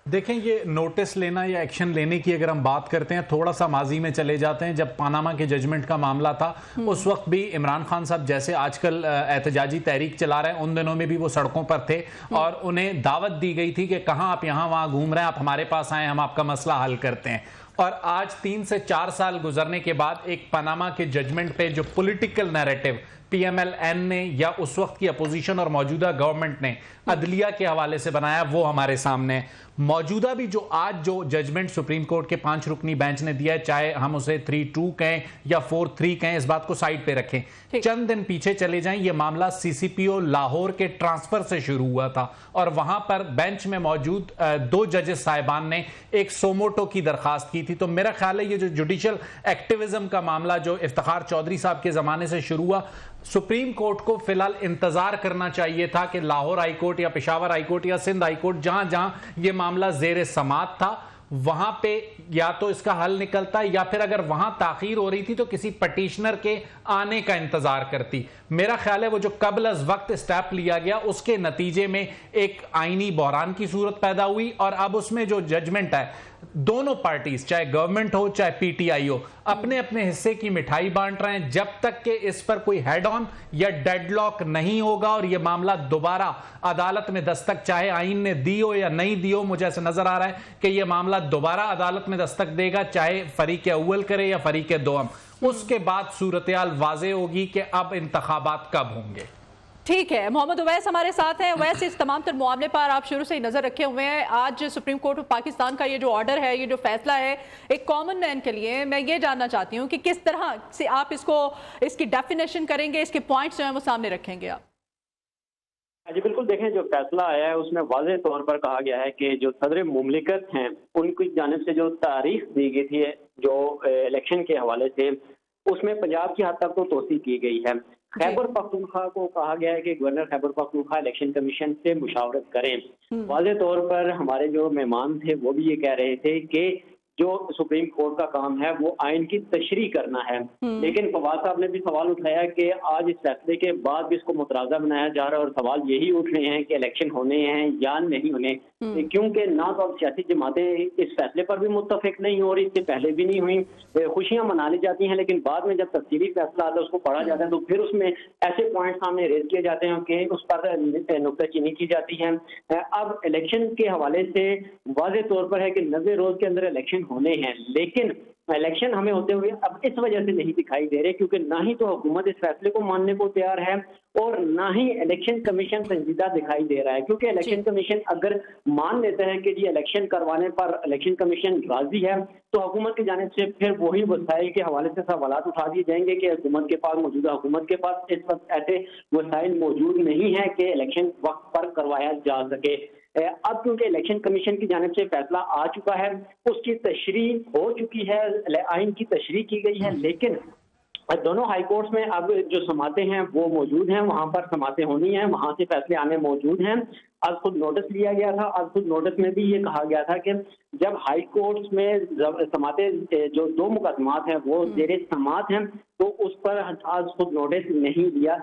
देखें, ये नोटिस लेना या एक्शन लेने की अगर हम बात करते हैं, थोड़ा सा माजी में चले जाते हैं, जब पानामा के जजमेंट का मामला था उस वक्त भी इमरान खान साहब जैसे आजकल एहतजाजी तहरीक चला रहे हैं, उन दिनों में भी वो सड़कों पर थे और उन्हें दावत दी गई थी कि कहाँ आप यहाँ वहाँ घूम रहे हैं, आप हमारे पास आए, हम आपका मसला हल करते हैं। और आज 3 से 4 साल गुजरने के बाद एक पनामा के जजमेंट पे जो पॉलिटिकल नैरेटिव PMLN ने या उस वक्त की अपोजिशन और मौजूदा गवर्नमेंट ने अदलिया के हवाले से बनाया, वो हमारे सामने है। मौजूदा भी जो आज जो जजमेंट सुप्रीम कोर्ट के 5 रुकनी बेंच ने दिया है, चाहे हम उसे 3-2 कहें या 4-3 कहें, इस बात को साइड पे रखें, चंद दिन पीछे चले जाएं, ये मामला CCPO लाहौर के ट्रांसफर से शुरू हुआ था और वहां पर बेंच में मौजूद 2 जजेस साहिबान ने एक सोमोटो की दरखास्त की थी। तो मेरा ख्याल है ये जो जुडिशियल एक्टिविज्म का मामला जो इफ्तिखार चौधरी साहब के जमाने से शुरू हुआ, सुप्रीम कोर्ट को फिलहाल इंतजार करना चाहिए था कि लाहौर हाई कोर्ट या पेशावर हाई कोर्ट या सिंध हाई कोर्ट, जहां जहां ये मामला जेर समात था, वहां पे या तो इसका हल निकलता, या फिर अगर वहां ताखीर हो रही थी तो किसी पटिशनर के आने का इंतजार करती। मेरा ख्याल है वो जो कबल अज वक्त स्टेप लिया गया उसके नतीजे में एक आईनी बहरान की सूरत पैदा हुई, और अब उसमें जो जजमेंट है, दोनों पार्टीज चाहे गवर्नमेंट हो चाहे पीटीआई हो, अपने अपने हिस्से की मिठाई बांट रहे हैं। जब तक कि इस पर कोई हेड ऑन या डेडलॉक नहीं होगा और यह मामला दोबारा अदालत में दस्तक, चाहे आईन ने दी हो या नहीं दी हो, मुझे ऐसा नजर आ रहा है कि यह मामला दोबारा अदालत में दस्तक देगा, चाहे फरीक अव्वल करे या फरीक दोम। उसके बाद सूरत-ए-हाल वाजे होगी कि अब इंतखाबात कब होंगे। ठीक है, मोहम्मद उवैस हमारे साथ हैं। उवैस, इस तमाम तर मामले पर आप शुरू से ही नजर रखे हुए हैं। आज सुप्रीम कोर्ट ऑफ पाकिस्तान का ये जो ऑर्डर है, ये जो फैसला है, एक कॉमन मैन के लिए मैं ये जानना चाहती हूँ कि किस तरह से आप इसकी डेफिनेशन करेंगे, इसके पॉइंट्स जो हैं वो सामने रखेंगे आप। जी बिल्कुल, देखें जो फैसला आया है उसमें वाज़ेह तौर पर कहा गया है कि जो सदर मुमलिकत हैं उनकी जानिब से जो तारीख दी गई थी जो इलेक्शन के हवाले से, उसमें पंजाब की हद तक तो तोसी की गई है। खैबर पख्तूनख्वा को कहा गया है कि governor Khyber Pakhtunkhwa election commission से मुशावरत करें। वाज़ेह तौर पर हमारे जो मेहमान थे वो भी ये कह रहे थे कि जो सुप्रीम कोर्ट का काम है वो आइन की तशरीह करना है, लेकिन फवाद साहब ने भी सवाल उठाया कि आज इस फैसले के बाद भी इसको मुतराजा बनाया जा रहा है, और सवाल यही उठ रहे हैं कि इलेक्शन होने हैं या नहीं होने, क्योंकि ना तो अब सियासी जमातें इस फैसले पर भी मुत्तफिक नहीं हो रही, इससे पहले भी नहीं हुई। खुशियां मना ली जाती हैं, लेकिन बाद में जब तफसीली फैसला आता है उसको पढ़ा जाता है तो फिर उसमें ऐसे पॉइंट सामने रेज किए जाते हैं कि उस पर नुक्ताचीनी की जाती है। अब इलेक्शन के हवाले से वाज़ेह तौर पर है कि 90 रोज के अंदर इलेक्शन होने हैं, लेकिन इलेक्शन हमें होते हुए अब इस वजह से नहीं दिखाई दे रहे क्योंकि ना ही तो हुकूमत इस फैसले को मानने को तैयार है और ना ही इलेक्शन कमीशन संजीदा दिखाई दे रहा है। क्योंकि इलेक्शन कमीशन अगर मान लेता है कि जी इलेक्शन करवाने पर इलेक्शन कमीशन राजी है तो हुकूमत की जानिब से फिर वही वसाइल के हवाले से सवालात उठा दिए जाएंगे कि हुकूमत के पास, मौजूदा हुकूमत के पास इस वक्त ऐसे वसाइल मौजूद नहीं है कि इलेक्शन वक्त पर करवाया जा सके। अब क्योंकि इलेक्शन कमीशन की जानिब से फैसला आ चुका है, उसकी तशरीह हो चुकी है, आइन की तशरीह की गई है, लेकिन दोनों हाई कोर्ट्स में अब जो समातें हैं वो मौजूद हैं, वहां पर समातें होनी हैं, वहां से फैसले आने मौजूद हैं। आज खुद नोटिस लिया गया था, आज खुद नोटिस में भी ये कहा गया था कि जब हाई कोर्ट्स में समातें जो 2 मुकदमात हैं वो जेरे समात हैं तो उस पर आज खुद नोटिस नहीं लिया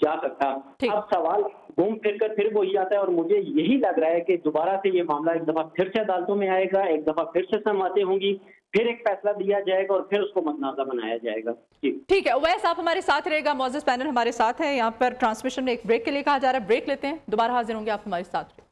जा सकता। अब सवाल घूम फिर कर फिर वही आता है और मुझे यही लग रहा है कि दोबारा से ये मामला एक दफा फिर से अदालतों में आएगा, एक दफा फिर से समातें होंगी, फिर एक फैसला दिया जाएगा और फिर उसको मतनाज़ा बनाया जाएगा। ठीक है, उवैस आप हमारे साथ रहेगा, मौजूद पैनल हमारे साथ है। यहाँ पर ट्रांसमिशन में एक ब्रेक के लिए कहा जा रहा है, ब्रेक लेते हैं, दोबारा हाजिर होंगे, आप हमारे साथ रहे।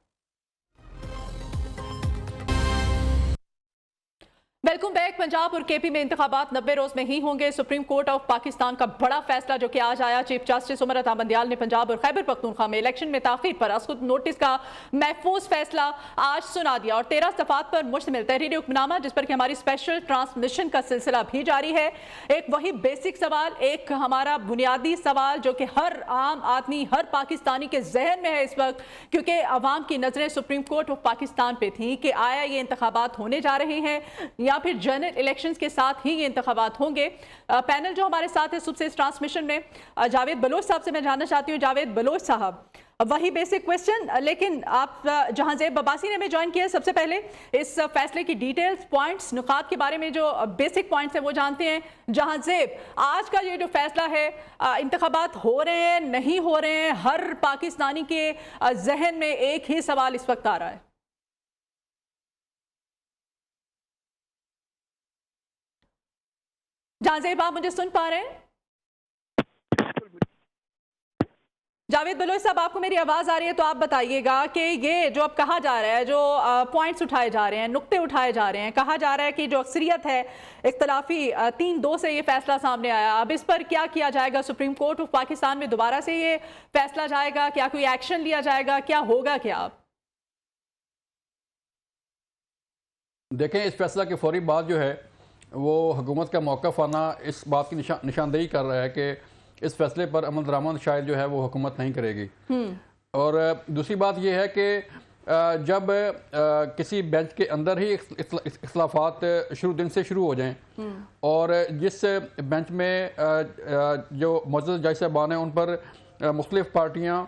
Welcome back. पंजाब और केपी में इंतखाबात 90 रोज में ही होंगे। सुप्रीम कोर्ट ऑफ पाकिस्तान का बड़ा फैसला जो कि आज आया, चीफ जस्टिस उमर अता बंदियाल ने पंजाब और खैबर पख्तूनख्वा में इलेक्शन में ताखीर पर असकुत नोटिस का महफूज फैसला आज सुना दिया और 13 दफात पर मुश्तमिल तहरीर हुक्मनामा, जिस पर कि हमारी स्पेशल ट्रांसमिशन का सिलसिला भी जारी है। एक वही बेसिक सवाल, एक हमारा बुनियादी सवाल जो कि हर आम आदमी, हर पाकिस्तानी के जहन में है इस वक्त, क्योंकि अवाम की नजरें सुप्रीम कोर्ट ऑफ पाकिस्तान पे थी कि आया ये इंतखाबात होने जा रहे हैं या फिर जनरल इलेक्शंस के साथ ही ये इंतखाबात होंगे। पैनल जो हमारे साथ है सुबह से इस ट्रांसमिशन में, जावेद बलोच साहब से मैं जानना चाहती हूँ। जावेद बलोच साहब, वही बेसिक क्वेश्चन, लेकिन आप जहांजेब अब्बासी ने भी ज्वाइन किया, सबसे पहले इस फैसले की डिटेल्स, पॉइंट्स, नुकात के बारे में जो बेसिक पॉइंट्स हैं वो जानते हैं। जहांजेब, आज का ये जो फैसला है, इंतखाबात हो रहे हैं नहीं हो रहे हैं, हर पाकिस्तानी के जहन में एक ही सवाल इस वक्त आ रहा है। जहांजेब, आप मुझे सुन पा रहे हैं? जावेद बलोच साहब, आपको मेरी आवाज आ रही है तो आप बताइएगा कि ये जो अब कहा जा रहा है, जो पॉइंट्स उठाए जा रहे हैं, नुक्ते उठाए जा रहे हैं, कहा जा रहा है कि जो अक्सरियत है इख्तलाफी 3-2 से ये फैसला सामने आया, अब इस पर क्या किया जाएगा? सुप्रीम कोर्ट ऑफ पाकिस्तान में दोबारा से ये फैसला जाएगा? क्या कोई एक्शन लिया जाएगा? क्या होगा? क्या आप देखें, इस फैसला के फौरी बाद जो है वो हुकूमत का मौक़िफ़ आना इस बात की निशानदेही कर रहा है कि इस फैसले पर अमल दरामद शायद जो है वो हुकूमत नहीं करेगी। और दूसरी बात यह है कि जब किसी बेंच के अंदर ही इख्तलाफात दिन से शुरू हो जाएं और जिस बेंच में जो मौजूदा जज साहबान हैं उन पर मुख्तलिफ पार्टियाँ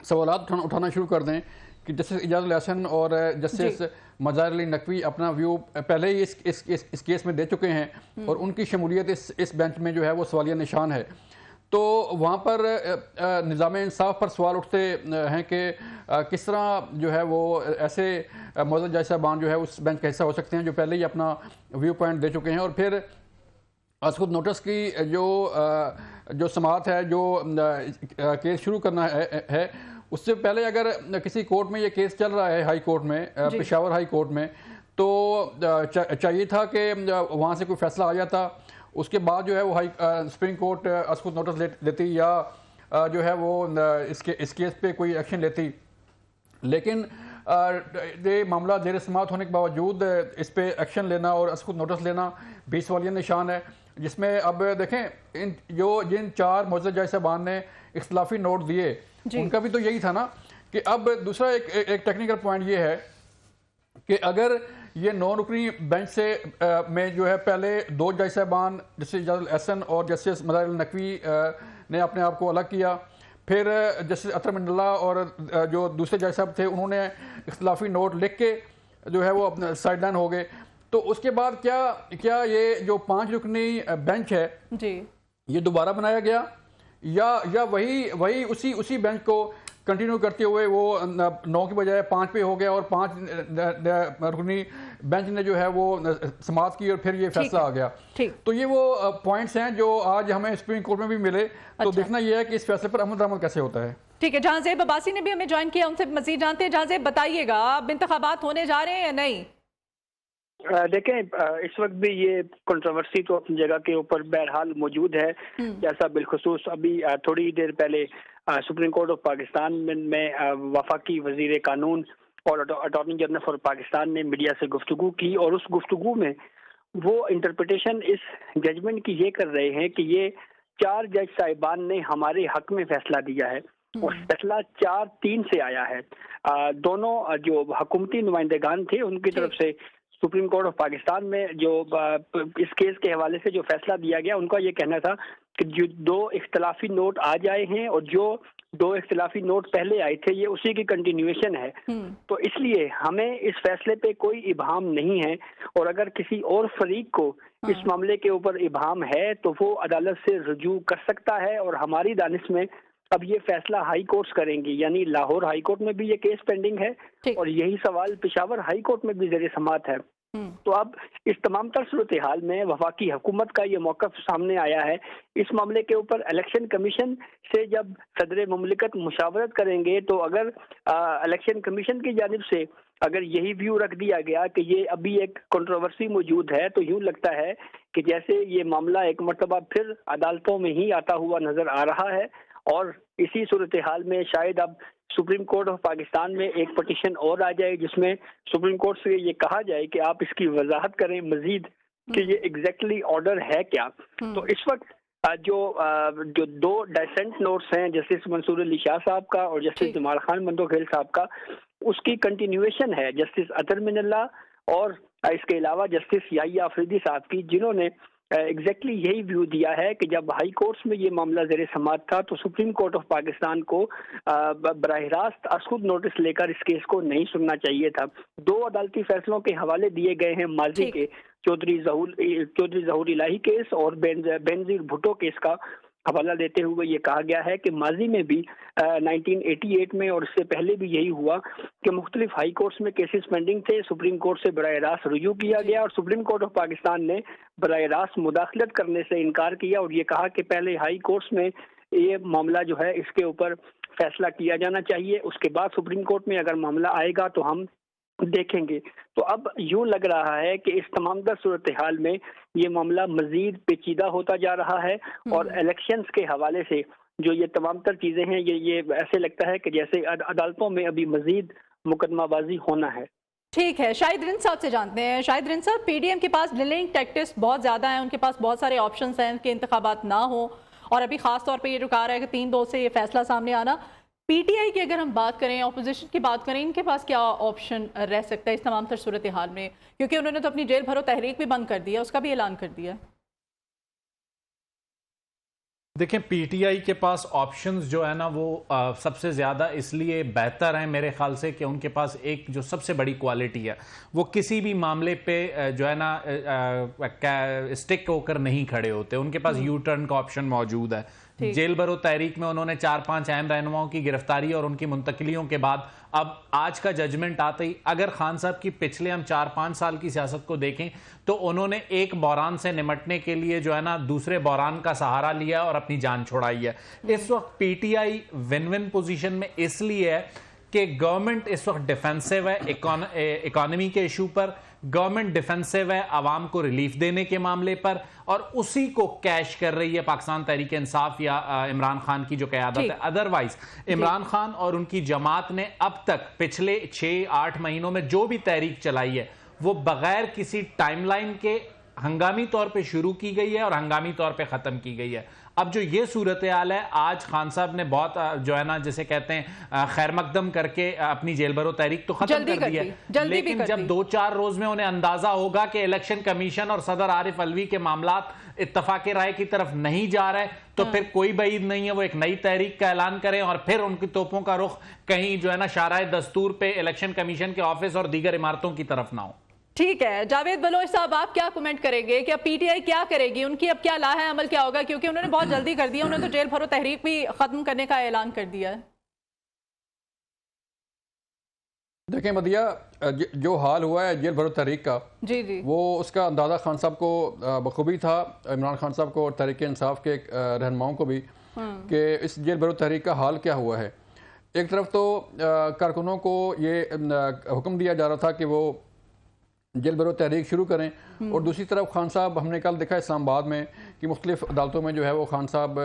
सवालात उठाना शुरू कर दें कि जस्टिस इजाज़ुल हसन और जस्टिस मज़ार अली नकवी अपना व्यू पहले ही इस केस में दे चुके हैं और उनकी शमूलियत इस बेंच में जो है वो सवालिया निशान है। तो वहाँ पर निज़ाम इंसाफ पर सवाल उठते हैं कि किस तरह जो है वो ऐसे मौजूद जज साहबान जो है उस बेंच का हिस्सा हो सकते हैं जो पहले ही अपना व्यू पॉइंट दे चुके हैं। और फिर खुद नोटिस की जो समाअत है, जो केस शुरू करना है उससे पहले अगर किसी कोर्ट में ये केस चल रहा है, हाई कोर्ट में, पेशावर हाई कोर्ट में, तो चाहिए था कि वहाँ से कोई फैसला आ जाता, उसके बाद जो है वो सुप्रीम कोर्ट खुद नोटिस लेती या जो है वो इस केस पे कोई एक्शन लेती। लेकिन ये मामला ज़ेर समाअत होने के बावजूद इस पे एक्शन लेना और खुद नोटिस लेना भी सवालिया निशान है, जिसमें अब देखें जिन 4 मौजूद जज साहबान ने इख्तलाफी नोट दिए उनका भी तो यही था ना कि अब दूसरा एक टेक्निकल पॉइंट ये है कि अगर ये 9 रुकनी बेंच से में जो है पहले 2 जज साहबान जस्टिस इजाज़ुल हसन और जस्टिस मज़ार अली नकवी ने अपने आप को अलग किया, फिर जस्टिस अतर मिनल्ला और जो दूसरे जज साहब थे उन्होंने इख्तलाफी नोट लिख के जो है वो अपने साइड लाइन हो गए, तो उसके बाद क्या ये जो 5 रुकनी बेंच है जी ये दोबारा बनाया गया या वही उसी बेंच को कंटिन्यू करते हुए वो 9 की बजाय 5 पे हो गया और 5 रुकनी बेंच ने जो है वो समाअत की और फिर ये फैसला आ गया। तो ये वो पॉइंट्स हैं जो आज हमें सुप्रीम कोर्ट में भी मिले। तो देखना ये है कि इस फैसले पर अमल दरामद कैसे होता है। ठीक है, जहांजेब अब्बासी ने भी हमें ज्वाइन किया, उनसे मजीद जानते हैं। जहांजेब बताइएगा, अब इंतखाबात होने जा रहे हैं या नहीं? देखें, इस वक्त भी ये कंट्रोवर्सी तो अपनी जगह के ऊपर बहरहाल मौजूद है। जैसा बिलखुसूस अभी थोड़ी देर पहले सुप्रीम कोर्ट ऑफ पाकिस्तान में वफाकी वजीर कानून और अटॉर्नी जनरल फॉर पाकिस्तान ने मीडिया से गुफ्तगू की और उस गुफ्तगू में वो इंटरप्रिटेशन इस जजमेंट की ये कर रहे हैं कि ये 4 जज साहिबान ने हमारे हक में फैसला दिया है और फैसला 4-3 से आया है। दोनों जो हुकूमती नुमाइंदेगान थे उनकी तरफ से सुप्रीम कोर्ट ऑफ पाकिस्तान में जो इस केस के हवाले से जो फैसला दिया गया, उनका ये कहना था कि जो 2 इख्तलाफी नोट आ जाए हैं और जो 2 इख्तलाफी नोट पहले आए थे ये उसी की कंटिन्यूएशन है, तो इसलिए हमें इस फैसले पे कोई इबाम नहीं है और अगर किसी और फरीक को इस मामले के ऊपर इबाम है तो वो अदालत से रुजू कर सकता है। और हमारी दानिश में अब ये फैसला हाई कोर्ट्स करेंगी, यानी लाहौर हाई कोर्ट में भी ये केस पेंडिंग है और यही सवाल पेशावर हाई कोर्ट में भी ज़ेर समाअत है। तो अब इस तमाम तर सूरत हाल में वफाकी हुकूमत का ये मौक़िफ़ सामने आया है। इस मामले के ऊपर इलेक्शन कमीशन से जब सदर मुमलिकत मुशावरत करेंगे तो अगर इलेक्शन कमीशन की जानिब से अगर यही व्यू रख दिया गया कि ये अभी एक कंट्रोवर्सी मौजूद है, तो यूँ लगता है कि जैसे ये मामला एक मरतबा फिर अदालतों में ही आता हुआ नज़र आ रहा है और इसी सूरत हाल में शायद अब सुप्रीम कोर्ट ऑफ पाकिस्तान में एक पटिशन और आ जाए जिसमें सुप्रीम कोर्ट से ये कहा जाए कि आप इसकी वजाहत करें मजीद कि ये एग्जैक्टली ऑर्डर है क्या। तो इस वक्त जो 2 डाइसेंट नोट्स हैं जस्टिस मंसूर अली शाह साहब का और जस्टिस जमाल खान मंदोखेल साहब का, उसकी कंटिन्यूएशन है जस्टिस अतर मिनल्ला और इसके अलावा जस्टिस याहिया अफरीदी साहब की, जिन्होंने एग्जैक्टली यही व्यू दिया है कि जब हाई कोर्ट्स में ये मामला ज़ेर समाअत था तो सुप्रीम कोर्ट ऑफ पाकिस्तान को बराह रास्त खुद नोटिस लेकर इस केस को नहीं सुनना चाहिए था। 2 अदालती फैसलों के हवाले दिए गए हैं माजी के चौधरी ज़हूर इलाही केस और बेनज़ीर भुट्टो केस का हवाला देते हुए ये कहा गया है कि माजी में भी 1988 में और इससे पहले भी यही हुआ कि मुख्तलिफ हाई कोर्ट्स में केसेस पेंडिंग थे, सुप्रीम कोर्ट से बराह रास्त रुजू किया गया और सुप्रीम कोर्ट ऑफ पाकिस्तान ने बराह रास्त मुदाखलत करने से इनकार किया और ये कहा कि पहले हाई कोर्ट्स में ये मामला जो है इसके ऊपर फैसला किया जाना चाहिए, उसके बाद सुप्रीम कोर्ट में अगर मामला आएगा तो हम देखेंगे। तो अब यूं लग रहा है कि इस तमाम सूरत हाल में ये मामला मजीद पेचीदा होता जा रहा है और इलेक्शंस के हवाले से जो ये तमाम तर चीज़ें हैं ये ऐसे लगता है कि जैसे अदालतों में अभी मजीद मुकदमाबाजी होना है। ठीक है, शाहिद रिंद साहब से जानते हैं। शाहिद रिंद साहब, पीडीएम के पास डिलेइंग टैक्टिक्स बहुत ज़्यादा हैं, उनके पास बहुत सारे ऑप्शंस हैं कि इंतखाबात ना हो और अभी ख़ास तौर पे ये रुका रहा है कि 3-2 से ये फैसला सामने आना। पीटीआई की अगर हम बात करें, अपोजिशन की बात करें, इनके पास क्या ऑप्शन रह सकता है इस तमाम तर सूरत हाल में, क्योंकि उन्होंने तो अपनी जेल भरो तहरीक भी बंद कर दिया, उसका भी ऐलान कर दिया। देखें, पीटीआई के पास ऑप्शंस जो है ना वो सबसे ज़्यादा इसलिए बेहतर हैं मेरे ख्याल से कि उनके पास एक जो सबसे बड़ी क्वालिटी है वो किसी भी मामले पे जो है ना स्टिक होकर नहीं खड़े होते। उनके पास यू टर्न का ऑप्शन मौजूद है। जेल भरो तहरीक में उन्होंने 4-5 अहम रहनुमाओं की गिरफ्तारी और उनकी मुंतकिलियों के बाद अब आज का जजमेंट आते ही अगर खान साहब की पिछले हम 4-5 साल की सियासत को देखें तो उन्होंने एक बहरान से निमटने के लिए जो है ना दूसरे बहरान का सहारा लिया और अपनी जान छुड़ाई है। इस वक्त पीटीआई विन विन पोजीशन में इसलिए है कि गवर्नमेंट इस वक्त डिफेंसिव है इकोनॉमी के इशू पर, गवर्नमेंट डिफेंसिव है आवाम को रिलीफ देने के मामले पर, और उसी को कैश कर रही है पाकिस्तान तहरीक इंसाफ या इमरान खान की जो क़यादत है। अदरवाइज इमरान खान और उनकी जमात ने अब तक पिछले 6-8 महीनों में जो भी तहरीक चलाई है वो बगैर किसी टाइमलाइन के हंगामी तौर पे शुरू की गई है और हंगामी तौर पे ख़त्म की गई है। अब जो ये सूरत हाल है, आज खान साहब ने बहुत जो है ना जिसे कहते हैं खैर मकदम करके अपनी जेल भरो तहरीक तो खत्म कर दी है, लेकिन जब 2-4 रोज में उन्हें अंदाजा होगा कि इलेक्शन कमीशन और सदर आरिफ अलवी के मामलात इत्तफाक राय की तरफ नहीं जा रहे तो फिर कोई बईद नहीं है वो एक नई तहरीक का ऐलान करें और फिर उनकी तोपों का रुख कहीं जो है ना शाराए दस्तूर पे इलेक्शन कमीशन के ऑफिस और दीगर इमारतों की तरफ ना हो। ठीक है, जावेद बलोच साहब, आप क्या कमेंट करेंगे कि अब पीटीआई क्या करेगी, उनकी अब क्या लाहे अमल क्या होगा, क्योंकि उन्होंने बहुत जल्दी कर दिया, उन्होंने तो जेल भरो तहरीक भी खत्म करने का ऐलान कर दिया है। देखें मदिया, जो हाल हुआ है जेल भरो तहरीक का, जी वो उसका अंदाज़ा खान साहब को बखूबी था, इमरान खान साहब को और तहरीक इंसाफ के रहनुमाओं को भी, कि इस जेल भरो तहरीक का हाल क्या हुआ है। एक तरफ तो कारकुनों को ये हुक्म दिया जा रहा था कि वो जेल भरो तहरीक शुरू करें, और दूसरी तरफ खान साहब, हमने कल देखा इस्लामाबाद में कि मुख्तलिफ अदालतों में जो है वो खान साहब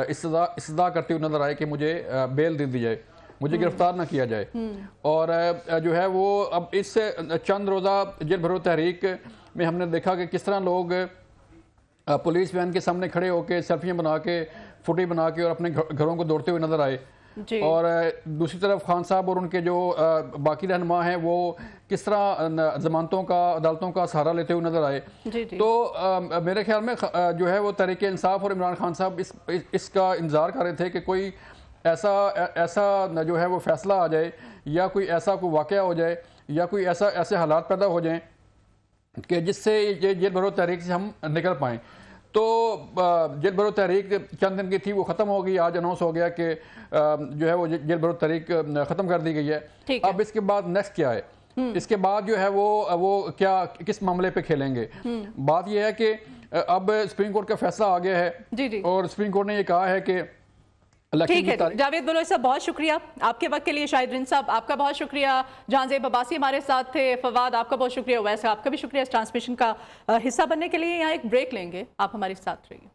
इस्तदा करते हुए नजर आए कि मुझे बेल दे दी जाए, मुझे गिरफ्तार ना किया जाए। और जो है वो अब इस चंद रोज़ा जेल भरो तहरीक में हमने देखा कि किस तरह लोग पुलिस वैन के सामने खड़े होकर सेल्फियाँ बना के, फुटेज बना के और अपने घरों को दौड़ते हुए नजर आए। और दूसरी तरफ खान साहब और उनके जो बाकी रहनुमा हैं वो किस तरह जमानतों का, अदालतों का सहारा लेते हुए नजर आए। तो मेरे ख्याल में जो है वो तहरीक इंसाफ और इमरान खान साहब इसका इंतज़ार कर रहे थे कि कोई ऐसा जो है वो फैसला आ जाए, या कोई ऐसा कोई वाक़या हो जाए, या कोई ऐसे हालात पैदा हो जाएं कि जिससे ये जेल भरो तहरीक से हम निकल पाएँ। तो जेल भरो तहरीक चंद दिन की थी, वो ख़त्म हो गई। आज अनाउंस हो गया कि जो है वो जेल भरो तहरीक ख़त्म कर दी गई है। अब इसके बाद नेक्स्ट क्या है, इसके बाद जो है वो क्या किस मामले पे खेलेंगे। बात यह है कि अब सुप्रीम कोर्ट का फैसला आ गया है, और सुप्रीम कोर्ट ने ये कहा है कि ठीक है। जावेद बलोच साहब, बहुत शुक्रिया आपके वक्त के लिए। शाहिद रिंद साहब, आपका बहुत शुक्रिया। जहांजेब अब्बासी हमारे साथ थे। फवाद, आपका बहुत शुक्रिया। वैसे आपका भी शुक्रिया इस ट्रांसमिशन का हिस्सा बनने के लिए। यहाँ एक ब्रेक लेंगे, आप हमारे साथ रहिए।